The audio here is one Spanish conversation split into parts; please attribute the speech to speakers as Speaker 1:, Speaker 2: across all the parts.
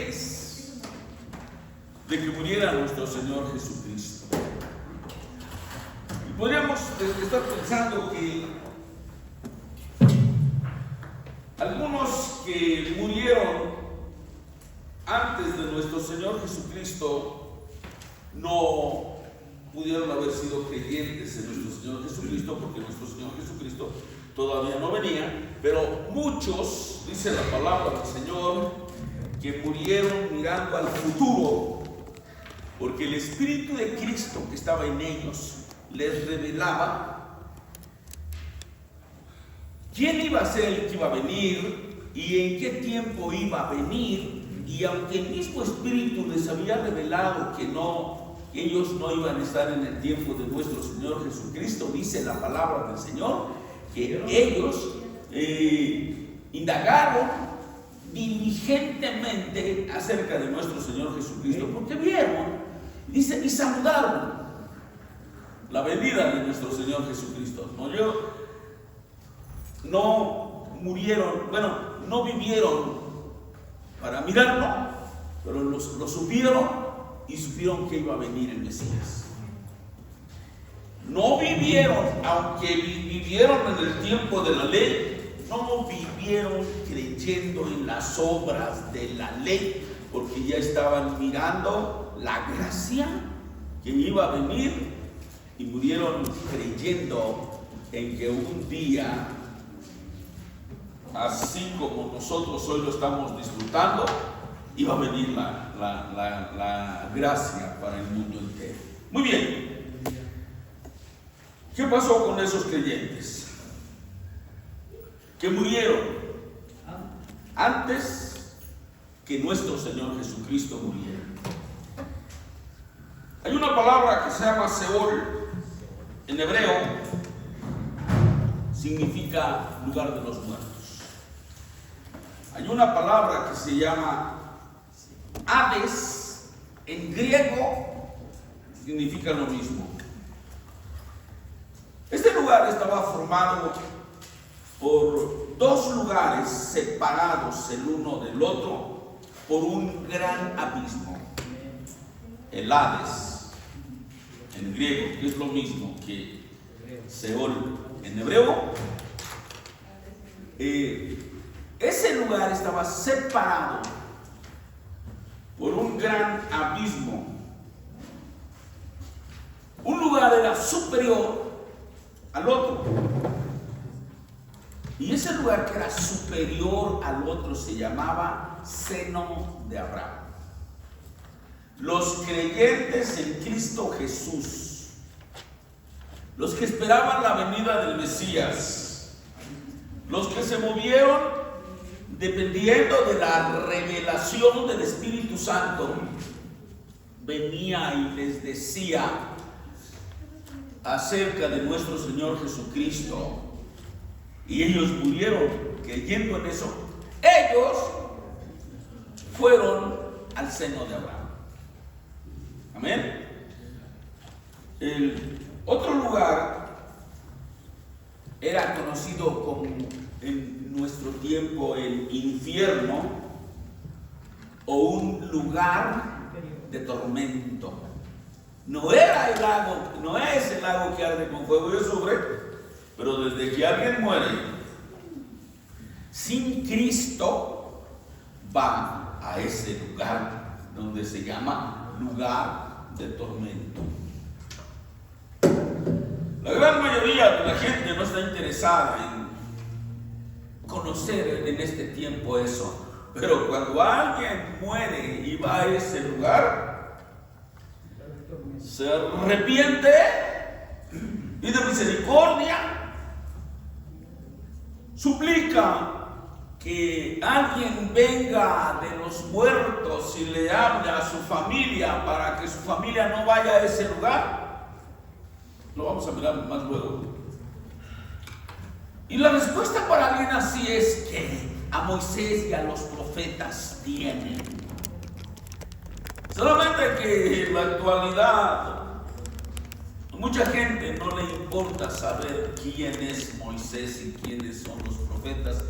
Speaker 1: antes de que muriera nuestro Señor Jesucristo. Y podríamos estar pensando que algunos que murieron antes de nuestro Señor Jesucristo no pudieron haber sido creyentes en nuestro Señor Jesucristo, porque nuestro Señor Jesucristo todavía no venía, pero muchos, dice la palabra del Señor, que murieron mirando al futuro, porque el Espíritu de Cristo que estaba en ellos les revelaba quién iba a ser el que iba a venir y en qué tiempo iba a venir. Y aunque el mismo Espíritu les había revelado que ellos no iban a estar en el tiempo de nuestro Señor Jesucristo, dice la palabra del Señor que ellos indagaron diligentemente acerca de nuestro Señor Jesucristo, porque vieron, dice, y saludaron la venida de nuestro Señor Jesucristo. No murieron, no vivieron para mirarlo, pero lo supieron y supieron que iba a venir el Mesías. No vivieron, aunque vivieron en el tiempo de la ley, no vivieron creyendo en las obras de la ley, porque ya estaban mirando la gracia que iba a venir y murieron creyendo en que un día, así como nosotros hoy lo estamos disfrutando, iba a venir la gracia para el mundo entero. Muy bien. ¿Qué pasó con esos creyentes que murieron antes que nuestro Señor Jesucristo muriera? Hay una palabra que se llama Seol, en hebreo significa lugar de los muertos. Hay una palabra que se llama Hades, en griego significa lo mismo. Este lugar estaba formado por dos lugares separados el uno del otro por un gran abismo. El Hades, en griego, que es lo mismo que Seol en hebreo, ese lugar estaba separado por un gran abismo. Un lugar era superior al otro, y ese lugar que era superior al otro se llamaba seno de Abraham. Los creyentes en Cristo Jesús, los que esperaban la venida del Mesías, los que se movieron dependiendo de la revelación del Espíritu Santo, venía y les decía acerca de nuestro Señor Jesucristo, y ellos murieron creyendo en eso. Ellos fueron al seno de Abraham. Amén. El otro lugar era conocido como en nuestro tiempo el infierno, o un lugar de tormento. No era el lago, no es el lago que arde con fuego y azufre, pero desde que alguien muere sin Cristo, va a ese lugar donde se llama lugar de tormento. La gran mayoría de la gente no está interesada en conocer en este tiempo eso, pero cuando alguien muere y va a ese lugar, se arrepiente, pide misericordia, suplica que alguien venga de los muertos y le hable a su familia para que su familia no vaya a ese lugar. Lo vamos a mirar más luego. Y la respuesta para alguien así es que a Moisés y a los profetas tienen. Solamente que en la actualidad mucha gente no le importa saber quién es Moisés y quiénes son los profetas.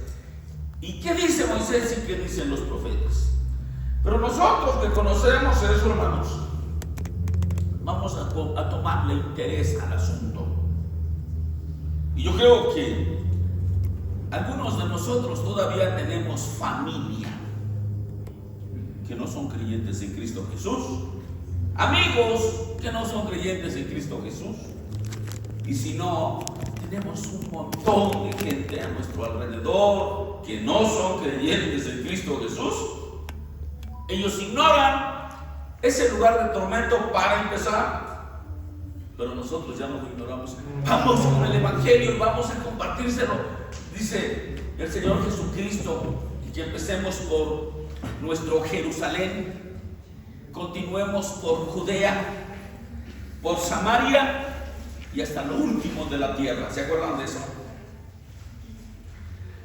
Speaker 1: ¿Y qué dice Moisés y qué dicen los profetas? Pero nosotros que conocemos eso, hermanos, vamos a tomarle interés al asunto. Y yo creo que algunos de nosotros todavía tenemos familia que no son creyentes en Cristo Jesús, amigos que no son creyentes en Cristo Jesús, y si no, tenemos un montón de gente a nuestro alrededor que no son creyentes en Cristo Jesús. Ellos ignoran ese lugar de tormento para empezar, pero nosotros ya no lo ignoramos. Vamos con el Evangelio y vamos a compartírselo. Dice el Señor Jesucristo que empecemos por nuestro Jerusalén, continuemos por Judea, por Samaria y hasta lo último de la tierra. ¿Se acuerdan de eso?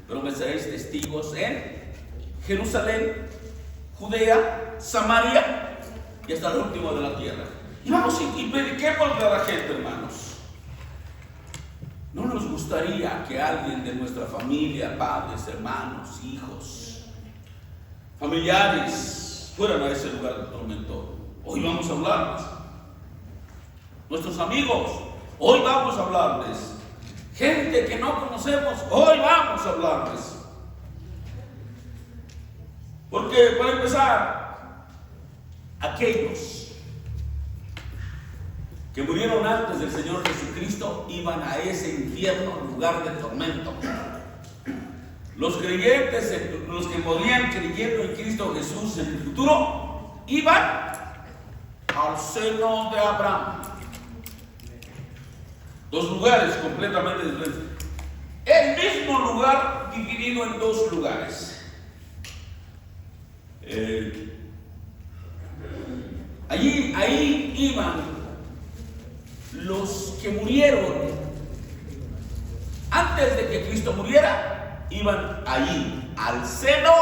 Speaker 1: Pero me seréis testigos en Jerusalén, Judea, Samaria y hasta lo último de la tierra. Y vamos y prediquemos a la gente, hermanos. ¿No nos gustaría que alguien de nuestra familia, padres, hermanos, hijos, familiares, fueran a ese lugar de tormento? Hoy vamos a hablarles. Nuestros amigos, hoy vamos a hablarles. Gente que no conocemos, hoy vamos a hablarles. Porque para empezar, aquellos que murieron antes del Señor Jesucristo iban a ese infierno, lugar de tormento. Los creyentes, los que morían creyendo en Cristo Jesús en el futuro, iban al seno de Abraham. Dos lugares completamente diferentes. El mismo lugar dividido en dos lugares. Ahí iban los que murieron antes de que Cristo muriera, iban allí al seno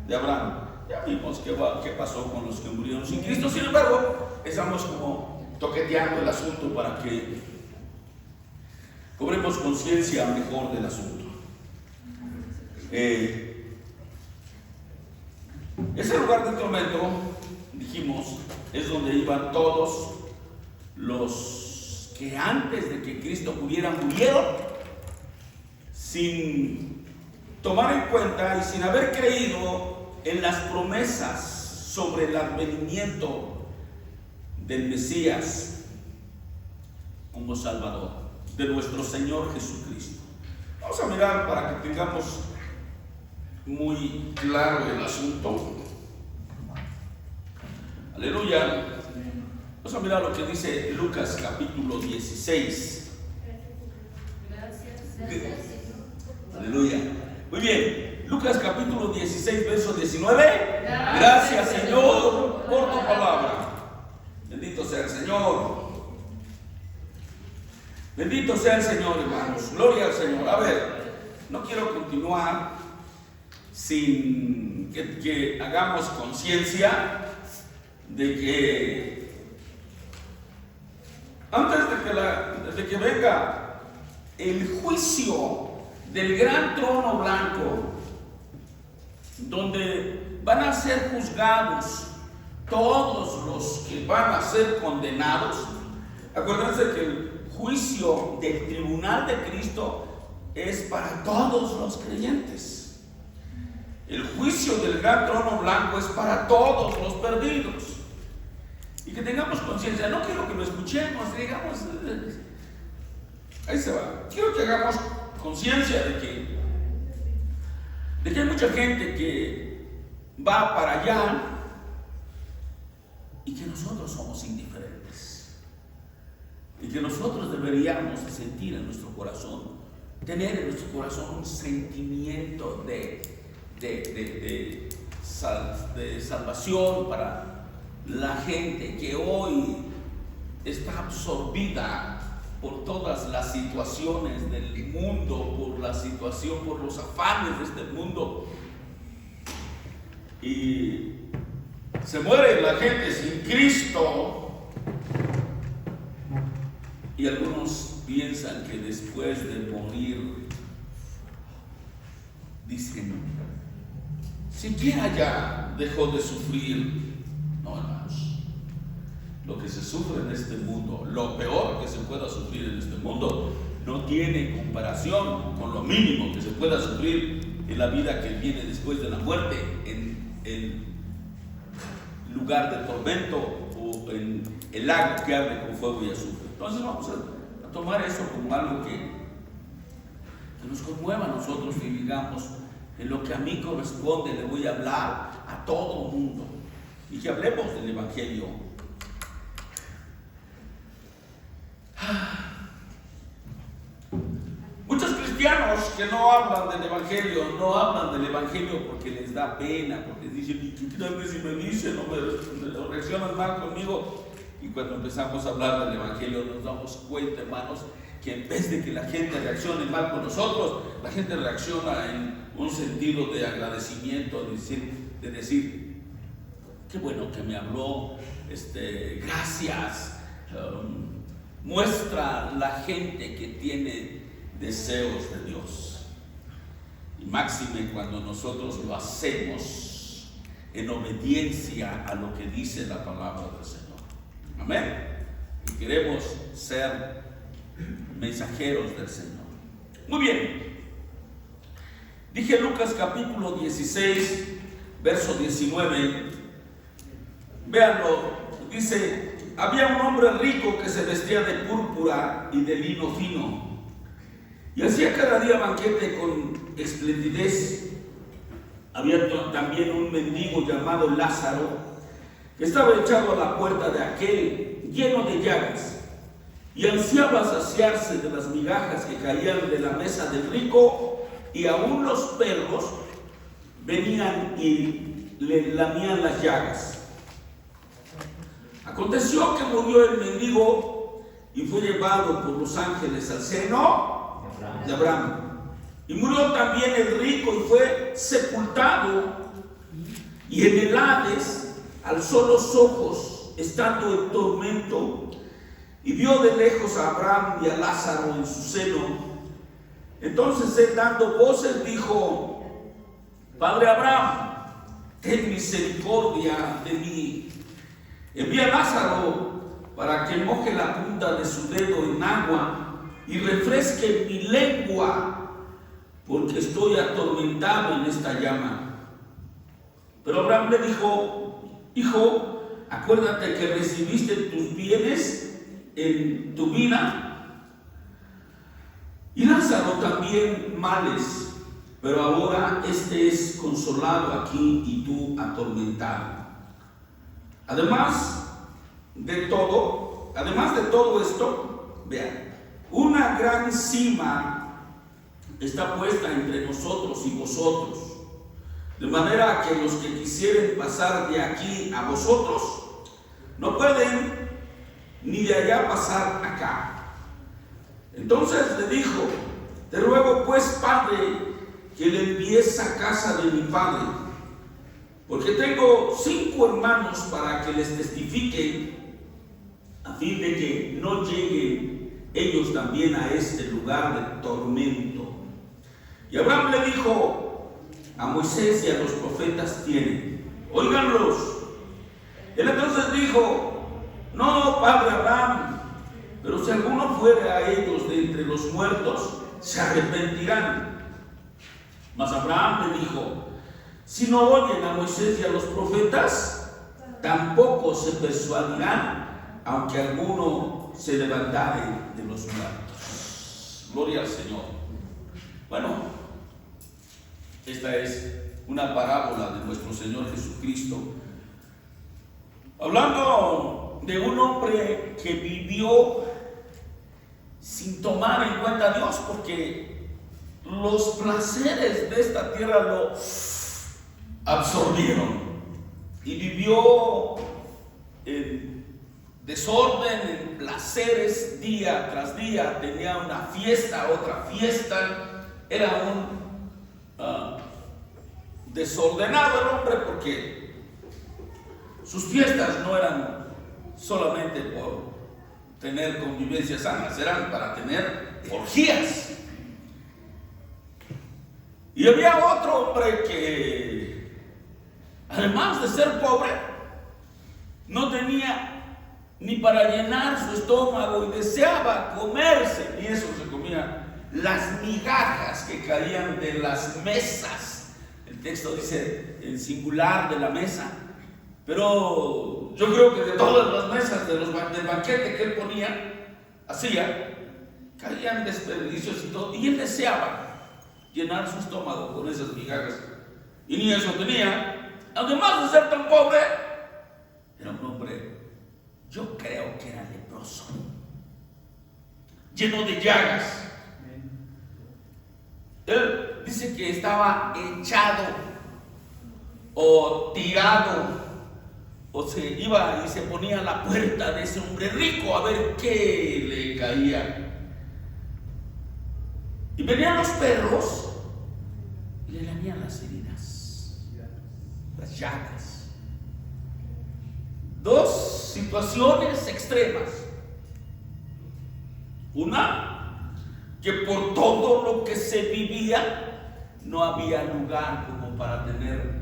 Speaker 1: de Abraham. Ya vimos qué pasó con los que murieron sin Cristo. Sin embargo, estamos como toqueteando el asunto para que cobremos conciencia mejor del asunto. Ese lugar de tormento, dijimos, es donde iban todos los que antes de que Cristo muriera, murieron sin tomar en cuenta y sin haber creído en las promesas sobre el advenimiento del Mesías como Salvador, de nuestro Señor Jesucristo. Vamos a mirar para que tengamos muy claro el asunto. Aleluya. Vamos a mirar lo que dice Lucas capítulo 16.
Speaker 2: Gracias.
Speaker 1: Aleluya. Muy bien. Lucas capítulo 16, verso 19. Gracias, Señor, por tu palabra. Bendito sea el Señor. Bendito sea el Señor, hermanos. Gloria al Señor. A ver, no quiero continuar sin que hagamos conciencia de que antes de que venga el juicio del gran trono blanco, donde van a ser juzgados todos los que van a ser condenados. Acuérdense que el juicio del tribunal de Cristo es para todos los creyentes. El juicio del gran trono blanco es para todos los perdidos. Y que tengamos conciencia, no quiero que lo escuchemos, digamos, ahí se va. Quiero que hagamos conciencia de que hay mucha gente que va para allá y que nosotros somos indiferentes. Y que nosotros deberíamos sentir en nuestro corazón, tener en nuestro corazón un sentimiento de salvación para la gente que hoy está absorbida por todas las situaciones del mundo, por la situación, por los afanes de este mundo. Y se muere la gente sin Cristo. Y algunos piensan que después de morir, dicen, siquiera ya dejó de sufrir. No, hermanos. Lo que se sufre en este mundo, lo peor que se pueda sufrir en este mundo, no tiene comparación con lo mínimo que se pueda sufrir en la vida que viene después de la muerte, en lugar de tormento o en el lago que arde con fuego y azufre. Entonces vamos a tomar eso como algo que nos conmueva a nosotros y digamos, en lo que a mí corresponde le voy a hablar a todo el mundo y que hablemos del Evangelio. Muchos cristianos que no hablan del Evangelio porque les da pena, porque dicen, ¿y qué tal que si me dicen o me reaccionan mal conmigo? Y cuando empezamos a hablar del Evangelio nos damos cuenta, hermanos, que en vez de que la gente reaccione mal con nosotros, la gente reacciona en un sentido de agradecimiento, de decir, qué bueno que me habló, gracias. Muestra la gente que tiene deseos de Dios. Y máxime cuando nosotros lo hacemos en obediencia a lo que dice la palabra del Señor. Amén. Y queremos ser mensajeros del Señor. Muy bien. Dije Lucas capítulo 16, verso 19. Véanlo. Dice, había un hombre rico que se vestía de púrpura y de lino fino y hacía cada día banquete con esplendidez. Había también un mendigo llamado Lázaro que estaba echado a la puerta de aquel, lleno de llagas, y ansiaba saciarse de las migajas que caían de la mesa del rico, y aún los perros venían y le lamían las llagas. Aconteció que murió el mendigo y fue llevado por los ángeles al seno de Abraham. Y murió también el rico y fue sepultado. Y en el Hades alzó los ojos, estando en tormento, y vio de lejos a Abraham y a Lázaro en su seno. Entonces él, dando voces, dijo: Padre Abraham, ten misericordia de mí. Envía a Lázaro para que moje la punta de su dedo en agua y refresque mi lengua, porque estoy atormentado en esta llama. Pero Abraham le dijo: Hijo, acuérdate que recibiste tus bienes en tu vida, y Lázaro también males, pero ahora este es consolado aquí y tú atormentado. Además de todo esto, vean, una gran cima está puesta entre nosotros y vosotros, de manera que los que quisieren pasar de aquí a vosotros no pueden, ni de allá pasar acá. Entonces le dijo: Te ruego pues, Padre, que le envíes a casa de mi padre, porque tengo 5 hermanos para que les testifiquen, a fin de que no lleguen ellos también a este lugar de tormento. Y Abraham le dijo: A Moisés y a los profetas tienen, óiganlos. Él entonces dijo: No, Padre Abraham, pero si alguno fuere a ellos de entre los muertos, se arrepentirán. Mas Abraham le dijo: Si no oyen a Moisés y a los profetas, tampoco se persuadirán, aunque alguno se levantare de los muertos. Gloria al Señor. Bueno, esta es una parábola de nuestro Señor Jesucristo, hablando de un hombre que vivió sin tomar en cuenta a Dios, porque los placeres de esta tierra lo absorbieron, y vivió en desorden, en placeres día tras día. Tenía una fiesta, otra fiesta. Era un desordenado el hombre, porque sus fiestas no eran solamente por tener convivencias sanas, eran para tener orgías. Y había otro hombre que además de ser pobre, no tenía ni para llenar su estómago y deseaba comerse, y eso se comía las migajas que caían de las mesas. El texto dice en singular de la mesa, pero yo creo que de todas las mesas del banquete que él hacía, caían desperdicios y todo, y él deseaba llenar su estómago con esas migajas, y ni eso tenía. Además de ser tan pobre, era un hombre, yo creo que era leproso, lleno de llagas. Él dice que estaba echado o tirado, o se iba y se ponía a la puerta de ese hombre rico a ver qué le caía. Y venían los perros y le lamían las heridas, las llagas. Dos situaciones extremas. Una, que por todo lo que se vivía no había lugar como para tener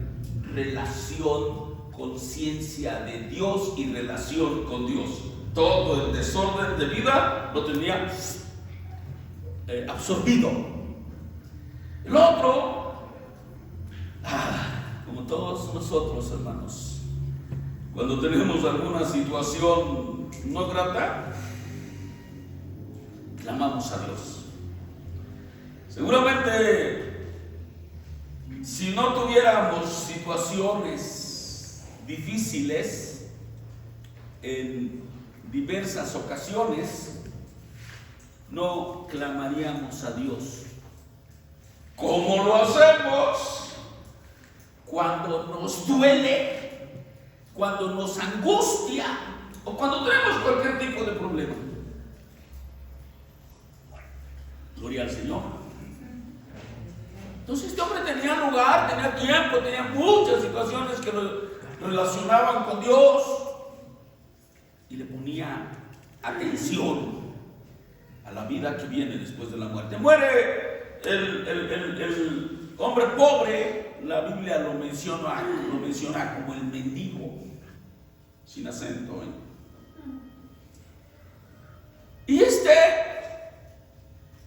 Speaker 1: relación, conciencia de Dios y relación con Dios. Todo el desorden de vida lo tenía absorbido. El otro, como todos nosotros, hermanos, cuando tenemos alguna situación no grata, clamamos a Dios. Seguramente, si no tuviéramos situaciones difíciles en diversas ocasiones, no clamaríamos a Dios. ¿Cómo lo hacemos? Cuando nos duele, cuando nos angustia o cuando tenemos cualquier tipo de problema. Gloria al Señor. Entonces este hombre tenía lugar, tenía tiempo, tenía muchas situaciones que lo relacionaban con Dios y le ponía atención a la vida que viene después de la muerte. Muere el hombre pobre, la Biblia lo menciona como el mendigo, sin acento. Y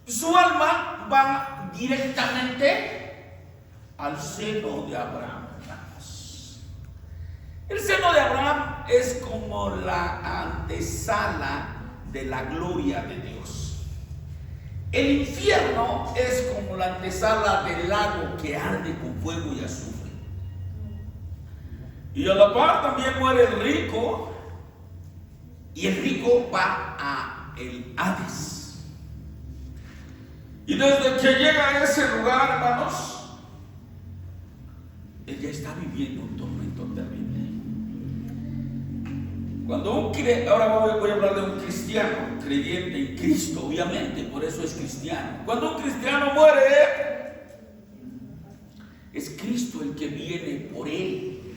Speaker 1: su alma va directamente al seno de Abraham. El seno de Abraham es como la antesala de la gloria de Dios. El infierno es como la antesala del lago que arde con fuego y azufre. Y a la par también muere el rico, y el rico va a el Hades. Y desde que llega a ese lugar, hermanos, él ya está viviendo un tormento terrible. Ahora voy a hablar de un cristiano, creyente en Cristo, obviamente, por eso es cristiano. Cuando un cristiano muere, es Cristo el que viene por él.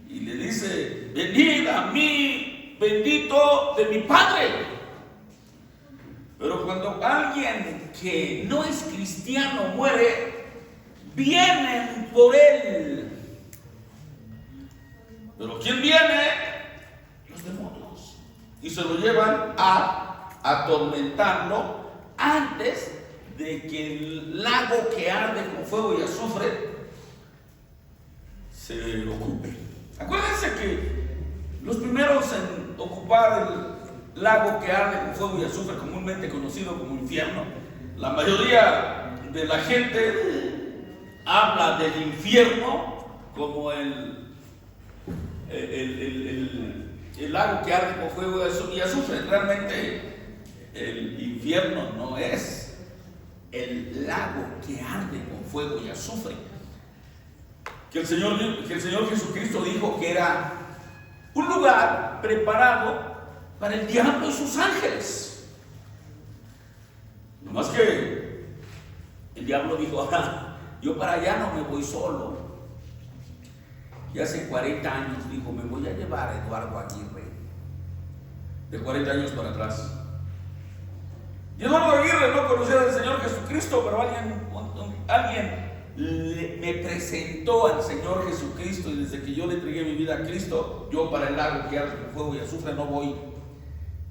Speaker 1: Y le dice: venid a mí, bendito de mi Padre. Pero cuando alguien que no es cristiano muere, vienen por él. Pero ¿quién viene? Los demonios. Y se lo llevan a atormentarlo antes de que el lago que arde con fuego y azufre se ocupe. Acuérdense que los primeros en ocupar el lago que arde con fuego y azufre, comúnmente conocido como infierno, la mayoría de la gente habla del infierno como el lago que arde con fuego y azufre. Realmente el infierno no es el lago que arde con fuego y azufre, que el Señor Jesucristo dijo que era un lugar preparado para el diablo y sus ángeles. No más que el diablo dijo: yo para allá no me voy solo. Y hace 40 años dijo: me voy a llevar a Eduardo Aguirre. De 40 años para atrás. Y Eduardo Aguirre no conocía al Señor Jesucristo, pero alguien me presentó al Señor Jesucristo, y desde que yo le entregué mi vida a Cristo, yo para el lago que arde con fuego y azufre no voy.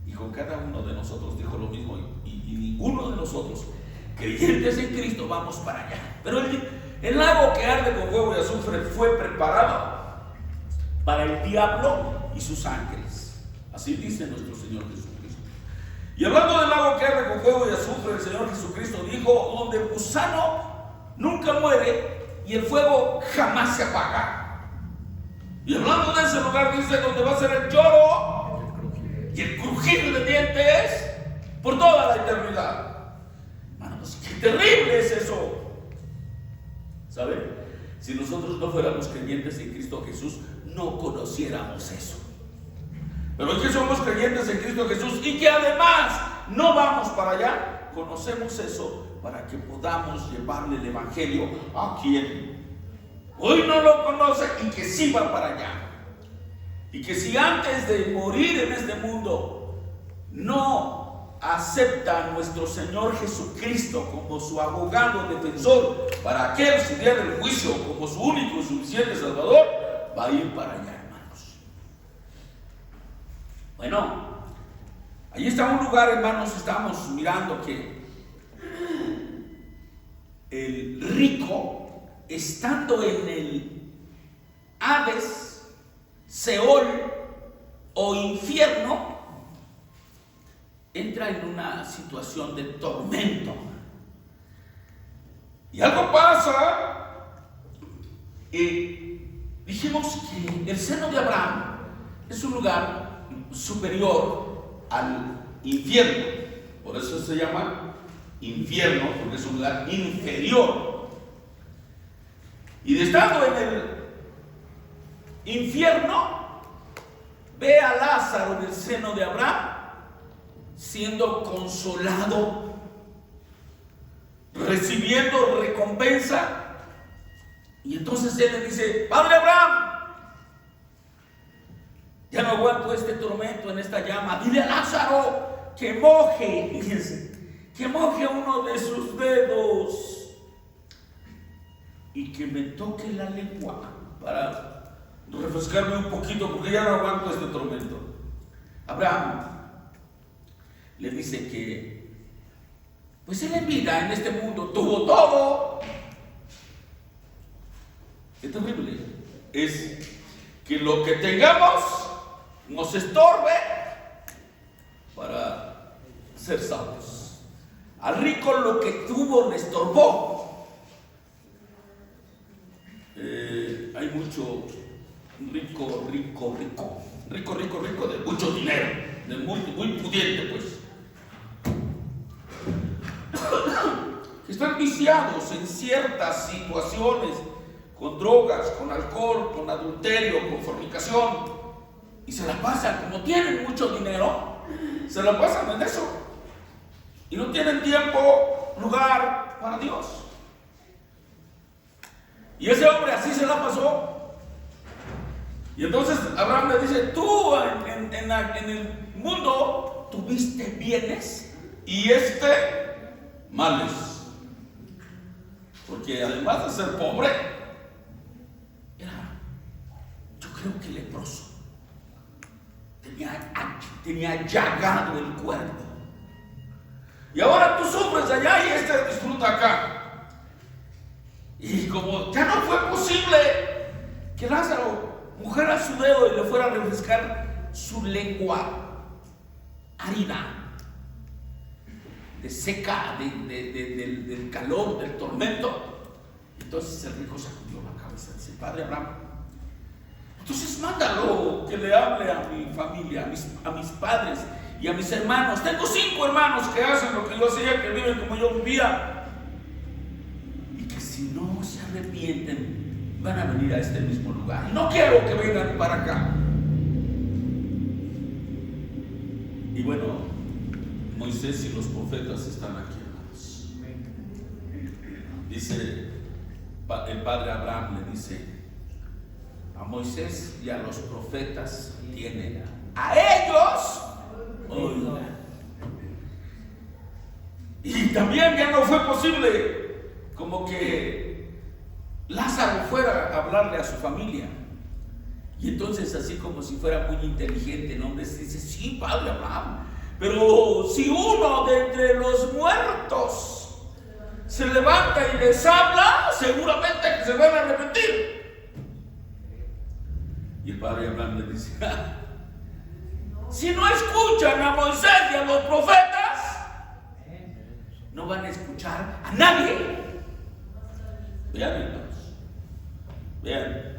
Speaker 1: Y con cada uno de nosotros dijo lo mismo, y ninguno de nosotros, creyentes en Cristo, vamos para allá. Pero el lago que arde con fuego y azufre fue preparado para el diablo y sus ángeles. Así dice nuestro Señor Jesucristo. Y hablando del lago que arde con fuego y azufre, el Señor Jesucristo dijo: donde el gusano nunca muere y el fuego jamás se apaga. Y hablando de ese lugar, dice: donde va a ser el lloro y el crujir de dientes por toda la eternidad. Hermanos, qué terrible es eso. ¿Saben? Si nosotros no fuéramos creyentes en Cristo Jesús, no conociéramos eso. Pero es que somos creyentes en Cristo Jesús y que además no vamos para allá, conocemos eso para que podamos llevarle el evangelio a quien hoy no lo conoce y que sí va para allá. Y que si antes de morir en este mundo no acepta a nuestro Señor Jesucristo como su abogado defensor para aquel su día del juicio, como su único y suficiente Salvador, va a ir para allá, hermanos. Bueno, ahí está un lugar, hermanos. Estamos mirando que el rico, estando en el Hades, Seol o infierno, entra en una situación de tormento. Y algo pasa. Dijimos que el seno de Abraham es un lugar superior al infierno. Por eso se llama infierno, porque es un lugar inferior. Y de estando en el infierno, ve a Lázaro en el seno de Abraham siendo consolado, recibiendo recompensa. Y entonces él le dice: Padre Abraham, ya no aguanto este tormento en esta llama. Dile a Lázaro que moje, fíjense, que moje uno de sus dedos y que me toque la lengua para refrescarme un poquito, porque ya no aguanto este tormento. Abraham le dice que pues él en vida, en este mundo, tuvo todo. Qué terrible es que lo que tengamos nos estorbe para ser salvos. Al rico lo que tuvo le estorbó. Hay mucho rico de mucho dinero, de muy pudiente, pues, que están viciados en ciertas situaciones, con drogas, con alcohol, con adulterio, con fornicación, y se la pasan, como tienen mucho dinero, se la pasan en eso, y no tienen tiempo, lugar para Dios. Y ese hombre así se la pasó. Y entonces Abraham le dice: tú en el mundo tuviste bienes y males. Porque además de ser pobre, era, yo creo que leproso. Tenía llagado el cuerpo. Y ahora tú sufres allá y disfruta acá. Y como ya no fue posible que Lázaro mojara su dedo y le fuera a refrescar su lengua árida, de seca, del calor, del tormento, entonces el rico sacudió la cabeza y dice: Padre Abraham, entonces mándalo que le hable a mi familia, a mis padres y a mis hermanos. Tengo 5 hermanos que hacen lo que yo hacía, que viven como yo vivía, y que si no se arrepienten van a venir a este mismo lugar. No quiero que vengan para acá. Y bueno, Moisés y los profetas están aquí, hermanos. Dice el padre Abraham, le dice a Moisés y a los profetas: tienen a ellos oigan. Y también ya no fue posible como que Lázaro fuera a hablarle a su familia. Y entonces, así como si fuera muy inteligente, el hombre dice: sí, padre Abraham, pero si uno de entre los muertos se levanta y les habla, seguramente que se van a arrepentir. Y el padre Abraham le dice: si no escuchan a Moisés y a los profetas, no van a escuchar a nadie. Vean, hermanos, vean.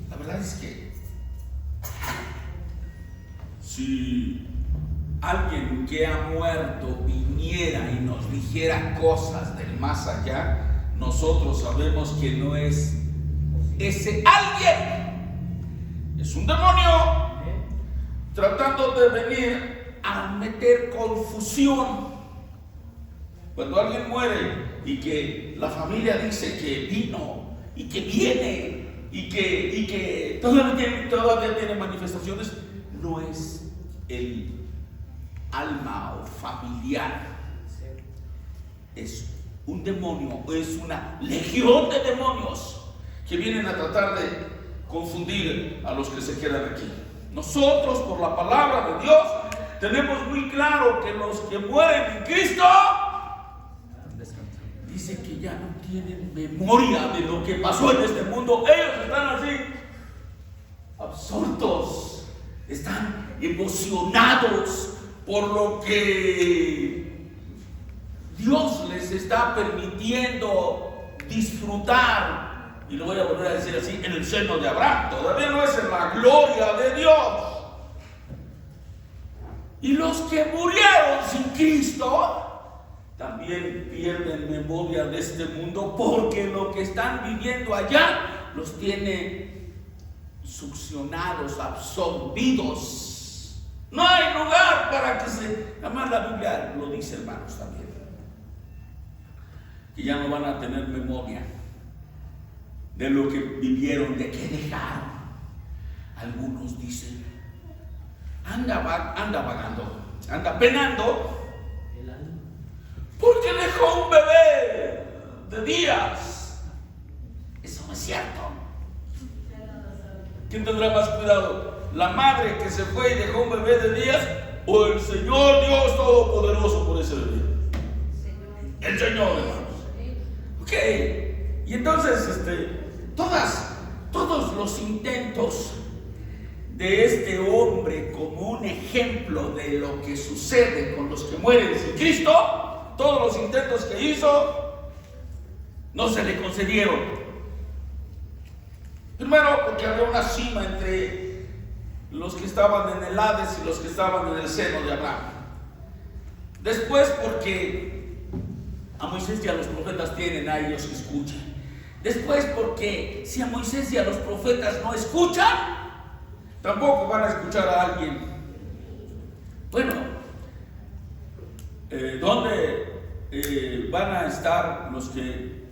Speaker 1: La verdad es que si alguien que ha muerto viniera y nos dijera cosas del más allá, nosotros sabemos que no es ese alguien. Es un demonio tratando de venir a meter confusión. Cuando alguien muere y que la familia dice que vino y que viene y que todavía tiene manifestaciones, no es el alma o familiar, es un demonio, es una legión de demonios que vienen a tratar de confundir a los que se quedan aquí. Nosotros, por la palabra de Dios, tenemos muy claro que los que mueren en Cristo, dice que ya no tienen memoria de lo que pasó en este mundo. Ellos están así, absortos, están emocionados por lo que Dios les está permitiendo disfrutar. Y lo voy a volver a decir así: en el seno de Abraham. Todavía no es en la gloria de Dios. Y los que murieron sin Cristo también pierden memoria de este mundo, porque lo que están viviendo allá los tiene succionados, absorbidos. No hay lugar para que se... Además la Biblia lo dice, hermanos, también, que ya no van a tener memoria de lo que vivieron, de qué dejaron. Algunos dicen: anda vagando, anda penando, porque dejó un bebé de días. Eso no es cierto. ¿Quién tendrá más cuidado? ¿La madre que se fue y dejó un bebé de días, o el Señor Dios Todopoderoso por ese bebé? El Señor, hermanos. Ok. Y entonces, todos los intentos de este hombre como un ejemplo de lo que sucede con los que mueren sin Cristo, todos los intentos que hizo no se le concedieron. Primero, porque había una cima entre los que estaban en el Hades y los que estaban en el seno de Abraham. Después, porque a Moisés y a los profetas tienen a ellos que escuchan. Después, porque si a Moisés y a los profetas no escuchan, tampoco van a escuchar a alguien. Bueno, ¿dónde van a estar los que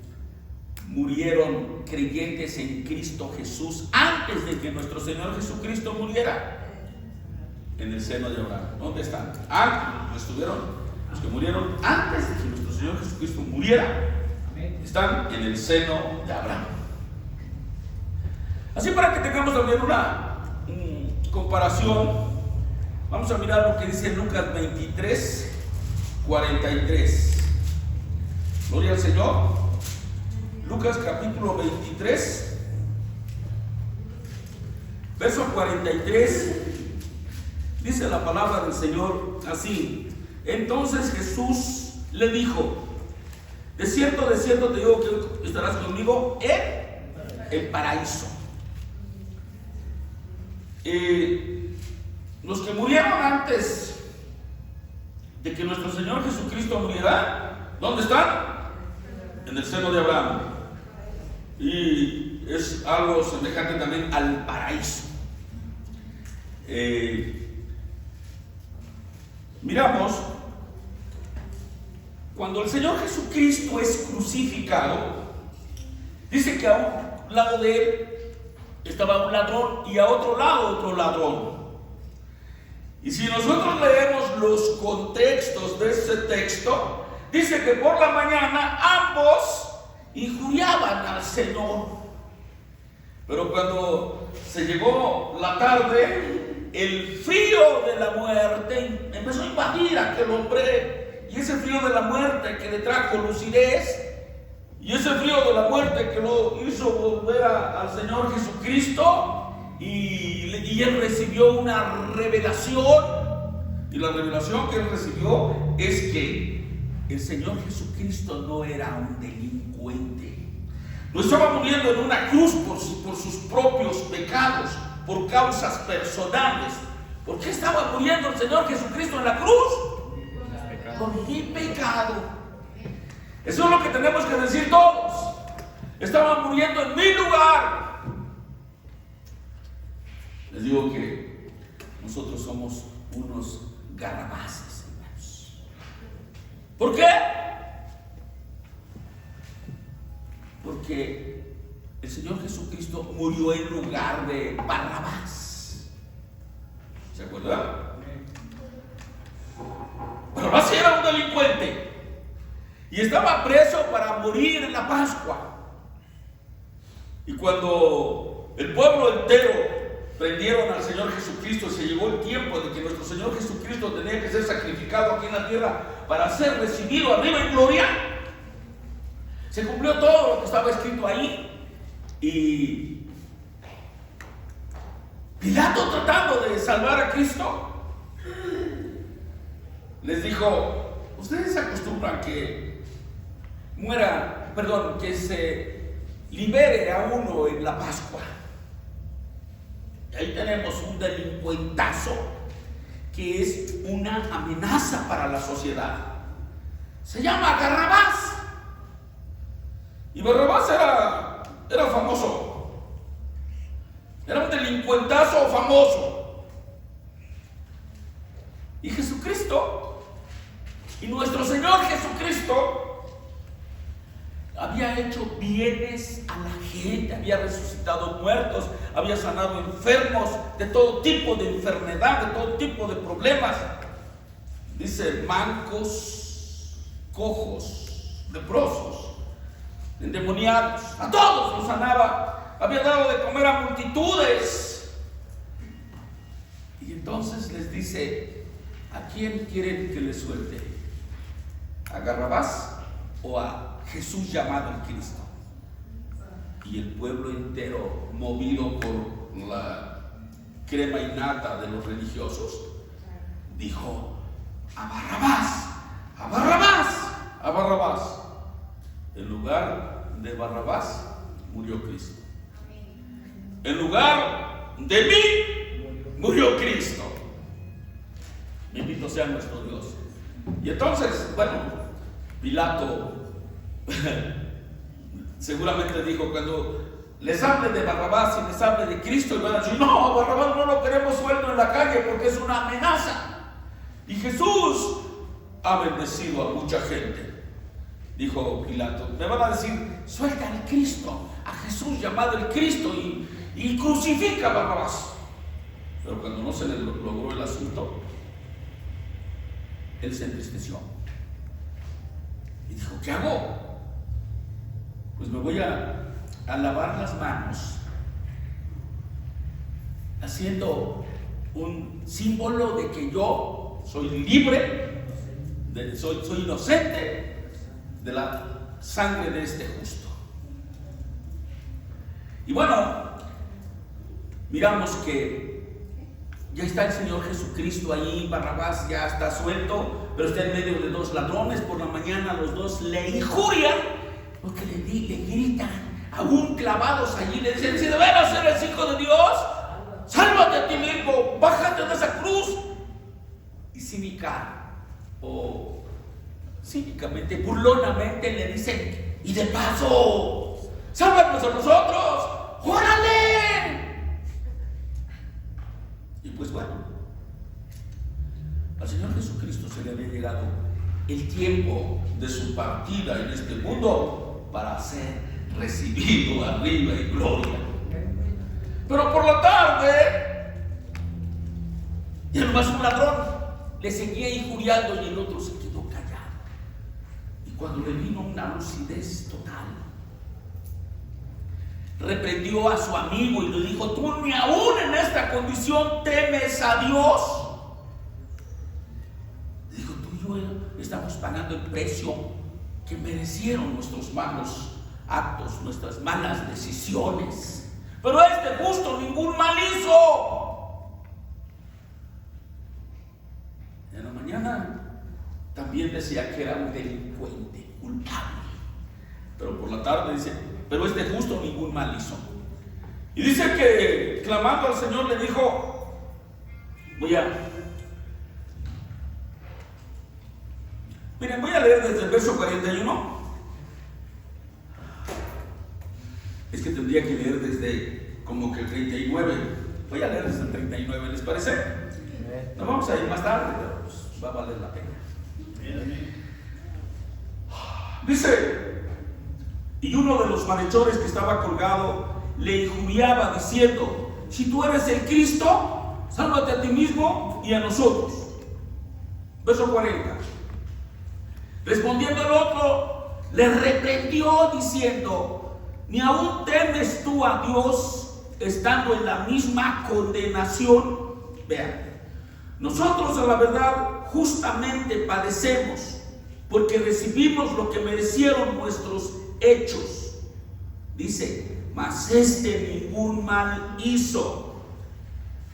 Speaker 1: murieron creyentes en Cristo Jesús antes de que nuestro Señor Jesucristo muriera? En el seno de Abraham. ¿Dónde están? Estuvieron los que murieron antes de que nuestro Señor Jesucristo muriera. Están en el seno de Abraham. Así, para que tengamos también una comparación, vamos a mirar lo que dice Lucas 23, 43. Gloria al Señor. Lucas capítulo 23, verso 43. Dice la palabra del Señor así: entonces Jesús le dijo: de cierto te digo que estarás conmigo en el paraíso. Los que murieron antes de que nuestro Señor Jesucristo muriera, ¿dónde están? En el seno de Abraham. Y es algo semejante también al paraíso. Miramos, cuando el Señor Jesucristo es crucificado, dice que a un lado de él estaba un ladrón y a otro lado otro ladrón. Y si nosotros leemos los contextos de ese texto, dice que por la mañana ambos injuriaban al Señor. Pero cuando se llegó la tarde, el frío de la muerte empezó a invadir a aquel hombre, y ese frío de la muerte que le trajo lucidez, y ese frío de la muerte que lo hizo volver al Señor Jesucristo, y él recibió una revelación. Y la revelación que él recibió es que el Señor Jesucristo no era un delincuente. No estaba muriendo en una cruz por sus propios pecados, por causas personales. ¿Por qué estaba muriendo el Señor Jesucristo en la cruz? Por mi pecado. Eso es lo que tenemos que decir todos. Estaba muriendo en mi lugar. Les digo que nosotros somos unos garabaces, hermanos. ¿Por qué? Porque el Señor Jesucristo murió en lugar de Barrabás. ¿Se acuerdan? Barrabás era un delincuente y estaba preso para morir en la Pascua. Y cuando el pueblo entero prendieron al Señor Jesucristo, se llegó el tiempo de que nuestro Señor Jesucristo tenía que ser sacrificado aquí en la tierra para ser recibido arriba en gloria. Se cumplió todo lo que estaba escrito ahí, y Pilato, tratando de salvar a Cristo, les dijo: ustedes se acostumbran que que se libere a uno en la Pascua. Y ahí tenemos un delincuentazo que es una amenaza para la sociedad. Se llama Barrabás. Y Barrabás era famoso. Era un delincuentazo famoso. Y Jesucristo, y nuestro Señor Jesucristo, había hecho bienes a la gente, había resucitado muertos, había sanado enfermos de todo tipo de enfermedad, de todo tipo de problemas. Dice: mancos, cojos, leprosos, endemoniados, a todos los sanaba. Había dado de comer a multitudes. Y entonces les dice: ¿a quién quieren que le suelte? ¿A Barrabás o a Jesús llamado el Cristo? Y el pueblo entero, movido por la crema innata de los religiosos, dijo: a Barrabás, a Barrabás, a Barrabás. En lugar de Barrabás murió Cristo. En lugar de mí murió Cristo. Bendito sea nuestro Dios. Y entonces, bueno, Pilato seguramente dijo: cuando les hable de Barrabás y les hable de Cristo, y van a decir: no, Barrabás no lo queremos suelto en la calle porque es una amenaza. Y Jesús ha bendecido a mucha gente. Dijo Pilato: me van a decir, suelta al Cristo, a Jesús llamado el Cristo, y crucifica a Barrabás. Pero cuando no se le logró el asunto, él se entristeció y dijo: ¿qué hago? Pues me voy a lavar las manos, haciendo un símbolo de que yo soy libre, soy inocente de la sangre de este justo. Y bueno, miramos que ya está el Señor Jesucristo ahí. Barrabás ya está suelto, pero está en medio de dos ladrones. Por la mañana los dos le injurian, porque le gritan, aún clavados allí, le dicen: si de veras eres hijo de Dios, sálvate a ti mismo, bájate de esa cruz. Y cínicamente, burlonamente le dicen: y de paso, sálvanos a nosotros, ¡órale! Y pues bueno, al Señor Jesucristo se le había llegado el tiempo de su partida en este mundo para ser recibido arriba en gloria. Pero por la tarde, y además un ladrón le seguía injuriando y el otro se quedó callado. Y cuando le vino una lucidez total,
Speaker 2: reprendió a su amigo y le dijo: tú ni aún en esta condición temes a Dios. Le dijo: tú y yo estamos pagando el precio que merecieron nuestros malos actos, nuestras malas decisiones, pero este justo ningún mal hizo. En la mañana también decía que era un delincuente, culpable, pero por la tarde dice: pero este justo ningún mal hizo. Y dice que clamando al Señor le dijo: voy a leer desde el verso 41. Es que tendría que leer desde como que el 39. Voy a leer desde el 39, ¿les parece? Nos vamos a ir más tarde, pero pues va a valer la pena. Dice: y uno de los malhechores que estaba colgado le injuriaba diciendo: si tú eres el Cristo, sálvate a ti mismo y a nosotros. Verso 40. Respondiendo el otro, le reprendió diciendo: ¿ni aún temes tú a Dios estando en la misma condenación? Vean, nosotros a la verdad justamente padecemos, porque recibimos lo que merecieron nuestros hechos. Dice: mas este ningún mal hizo.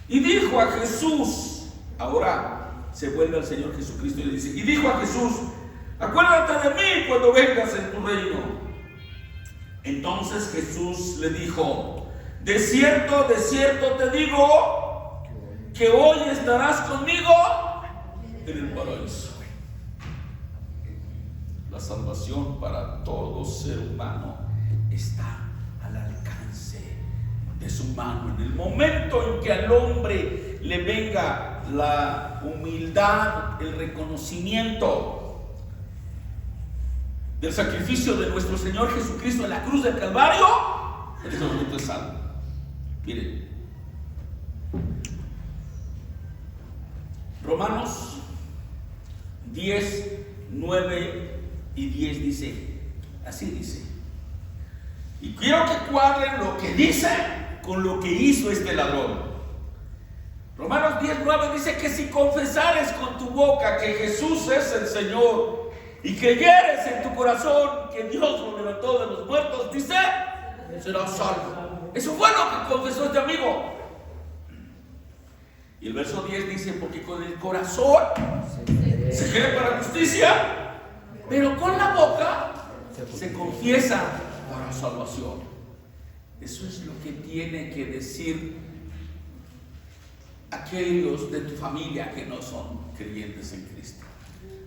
Speaker 2: Y dijo a Jesús, ahora se vuelve al Señor Jesucristo y le dice: y dijo a Jesús: acuérdate de mí cuando vengas en tu reino. Entonces Jesús le dijo: de cierto te digo, que hoy estarás conmigo en el paraíso. La salvación para todo ser humano está al alcance de su mano. En el momento en que al hombre le venga la humildad, el reconocimiento del sacrificio de nuestro Señor Jesucristo en la cruz del Calvario, en ese momento es salvo. Miren, Romanos 10, 9 y 10 dice, así dice. Y quiero que cuadren lo que dice con lo que hizo este ladrón. Romanos 10, 9 dice que si confesares con tu boca que Jesús es el Señor y creyeres en tu corazón que Dios lo levantó de los muertos, dice, serás salvo. Eso fue lo que confesó este amigo. Y el verso 10 dice, porque con el corazón se cree para justicia, pero con la boca se confiesa para salvación. Eso es lo que tiene que decir aquellos de tu familia que no son creyentes en Cristo.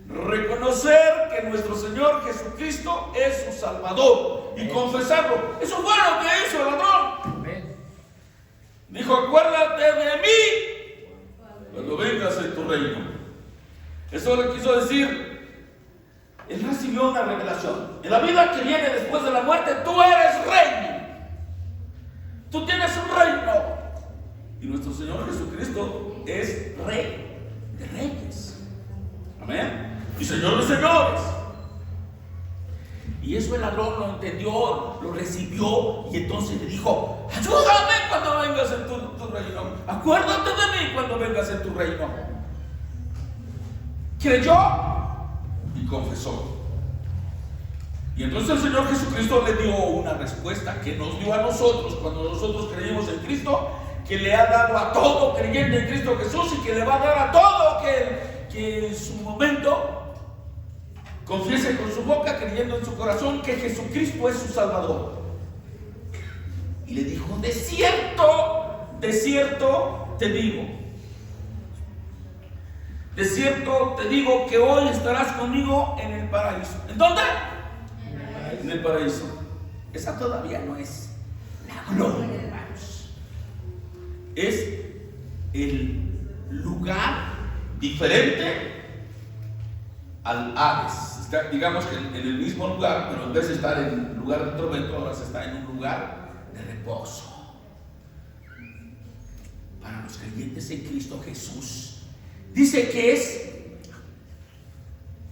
Speaker 2: Reconocer que nuestro Señor Jesucristo es su Salvador y confesarlo. Eso fue lo que hizo el ladrón. Dijo, acuérdate de mí cuando vengas en tu reino. Eso le quiso decir. Él recibió una revelación. En la vida que viene después de la muerte, tú eres rey. Tú tienes un reino. Y nuestro Señor Jesucristo es Rey de reyes. Amén. Y Señor de señores. Y eso el ladrón lo entendió, lo recibió. Y entonces le dijo, ayúdame cuando vengas en tu reino. Acuérdate de mí cuando vengas en tu reino. Creyó y confesó. Y entonces el Señor Jesucristo le dio una respuesta que nos dio a nosotros cuando nosotros creímos en Cristo, que le ha dado a todo creyente en Cristo Jesús y que le va a dar a todo que en su momento confiese con su boca, creyendo en su corazón que Jesucristo es su Salvador. Y le dijo, de cierto te digo, de cierto te digo que hoy estarás conmigo en el paraíso. ¿En dónde? En el paraíso. Esa todavía no es la gloria, hermanos. Es el lugar diferente al Hades. Está, digamos que en el mismo lugar, pero en vez de estar en un lugar de tormento, ahora se está en un lugar de reposo. Para los creyentes en Cristo Jesús, dice que es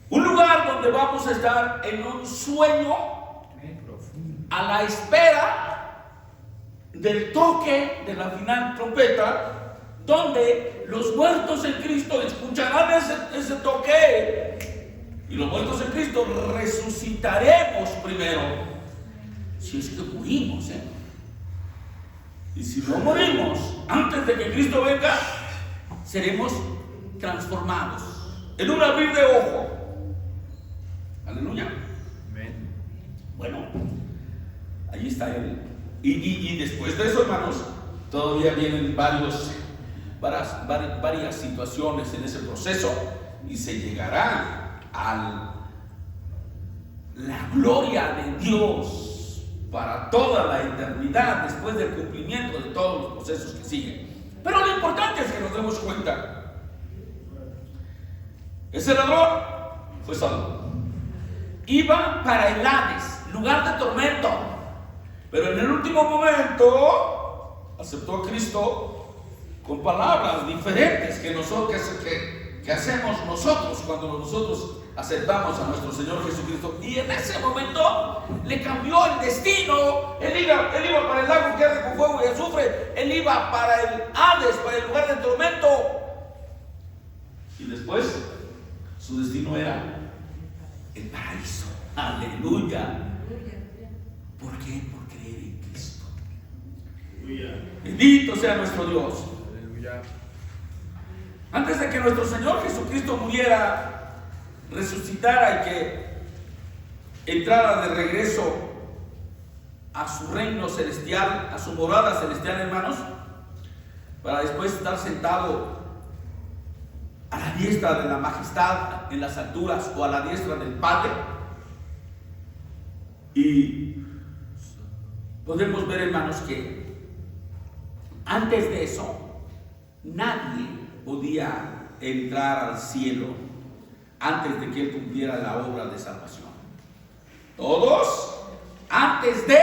Speaker 2: un lugar donde vamos a estar en un sueño a la espera del toque de la final trompeta, donde los muertos en Cristo escucharán ese toque, y los muertos en Cristo resucitaremos primero, si es que morimos, y si no morimos antes de que Cristo venga, seremos transformados en un abrir de ojo. Aleluya.
Speaker 3: Amén.
Speaker 2: Bueno, ahí está él. Y después de eso, hermanos, todavía vienen varias situaciones en ese proceso, y se llegará a la gloria de Dios para toda la eternidad, después del cumplimiento de todos los procesos que siguen. Pero lo importante es que nos demos cuenta: ese ladrón fue salvo, iba para el Hades, lugar de tormento, pero en el último momento aceptó a Cristo con palabras diferentes que hacemos nosotros cuando nosotros aceptamos a nuestro Señor Jesucristo, y en ese momento le cambió el destino. Él iba para el lago que arde con fuego y azufre, él iba para el Hades, para el lugar de tormento, y después su destino era el paraíso. Aleluya. ¿Por qué? Por creer en Cristo. Bendito sea nuestro Dios.
Speaker 3: Aleluya.
Speaker 2: Antes de que nuestro Señor Jesucristo muriera, resucitara y que entrara de regreso a su reino celestial, a su morada celestial, hermanos, para después estar sentado a la diestra de la majestad en las alturas, o a la diestra del Padre. Y podemos ver, hermanos, que antes de eso nadie podía entrar al cielo antes de que él cumpliera la obra de salvación. Todos, antes de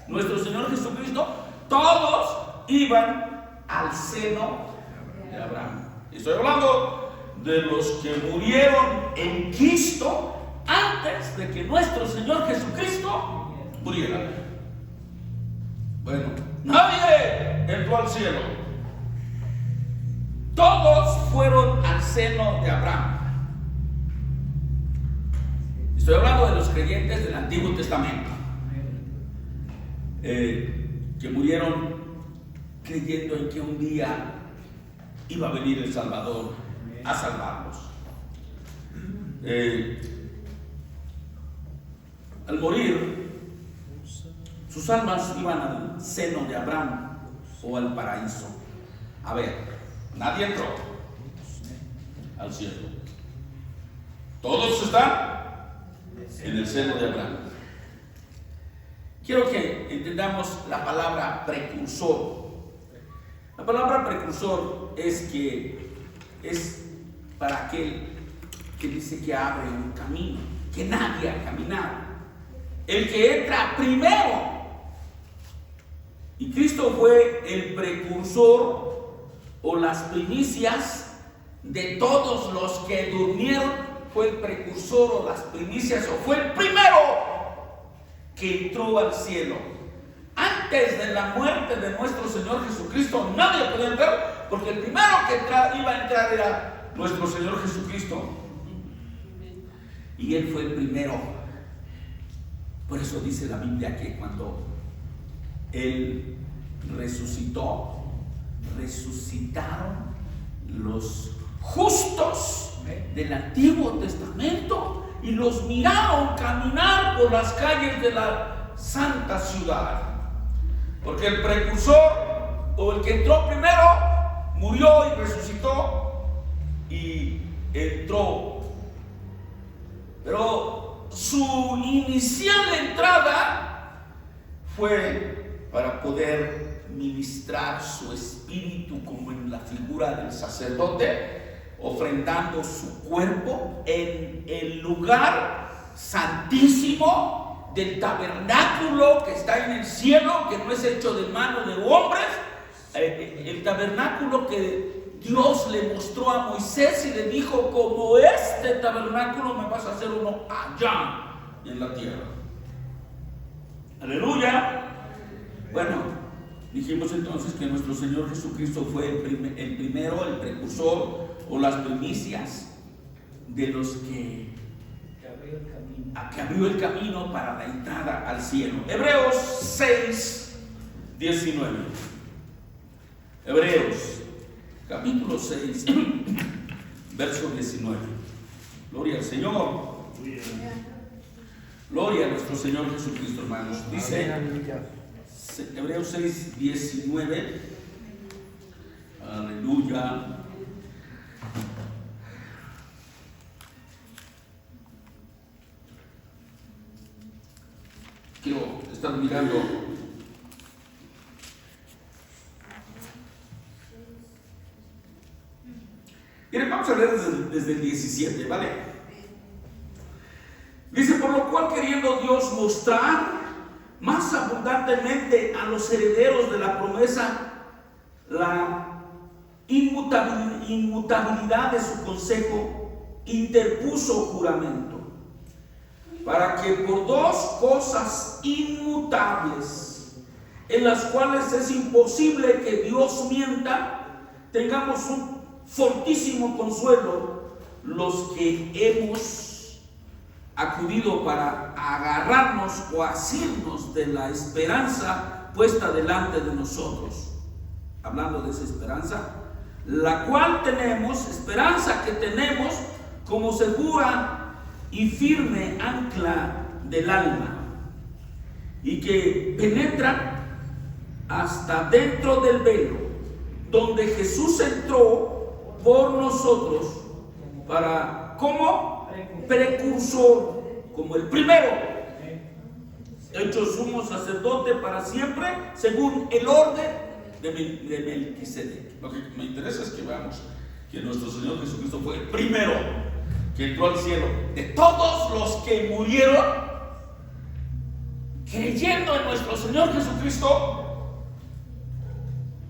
Speaker 2: nuestro Señor Jesucristo, todos iban al seno de Abraham. Estoy hablando de los que murieron en Cristo antes de que nuestro Señor Jesucristo muriera. Bueno, nadie entró al cielo. Todos fueron al seno de Abraham. Estoy hablando de los creyentes del Antiguo Testamento, que murieron creyendo en que un día iba a venir el Salvador a salvarlos. Al morir, sus almas iban al seno de Abraham, o al paraíso. A ver, nadie entró al cielo. Todos están en el seno de Abraham. Quiero que entendamos la palabra precursor. La palabra precursor es para aquel que dice que abre un camino que nadie ha caminado, el que entra primero. Y Cristo fue el precursor, o las primicias de todos los que durmieron. Fue el precursor, o las primicias, o fue el primero que entró al cielo. Antes de la muerte de nuestro Señor Jesucristo, nadie podía entrar, porque el primero que iba a entrar era nuestro Señor Jesucristo. Y Él fue el primero. Por eso dice la Biblia que cuando Él resucitó, resucitaron los justos del Antiguo Testamento, y los miraron caminar por las calles de la santa ciudad. Porque el precursor, o el que entró primero, murió y resucitó y entró. Pero su inicial entrada fue para poder ministrar su espíritu, como en la figura del sacerdote, ofrendando su cuerpo en el lugar santísimo del tabernáculo que está en el cielo, que no es hecho de mano de hombres. El tabernáculo que Dios le mostró a Moisés y le dijo: como este tabernáculo me vas a hacer uno allá en la tierra. Aleluya. Bueno, Dijimos entonces que nuestro Señor Jesucristo fue el primero, el precursor o las primicias de los que abrió el camino para la entrada al cielo. Hebreos 6, 19. Hebreos capítulo 6, verso 19. Gloria al Señor. Gloria a nuestro Señor Jesucristo, hermanos. Dice Hebreos 6, 19. Aleluya. Quiero estar mirando. Miren, vamos a leer desde el 17, ¿vale? Dice, por lo cual queriendo Dios mostrar más abundantemente a los herederos de la promesa la inmutabilidad de su consejo, interpuso juramento, para que por dos cosas inmutables, en las cuales es imposible que Dios mienta, tengamos un fortísimo consuelo los que hemos acudido para agarrarnos o asirnos de la esperanza puesta delante de nosotros. Hablando de esa esperanza, la cual tenemos, esperanza que tenemos como segura y firme ancla del alma, y que penetra hasta dentro del velo, donde Jesús entró por nosotros para, como precursor, como el primero, hecho sumo sacerdote para siempre, según el orden de Melquisedec. Lo que me interesa es que veamos que nuestro Señor Jesucristo fue el primero que entró al cielo de todos los que murieron creyendo en nuestro Señor Jesucristo.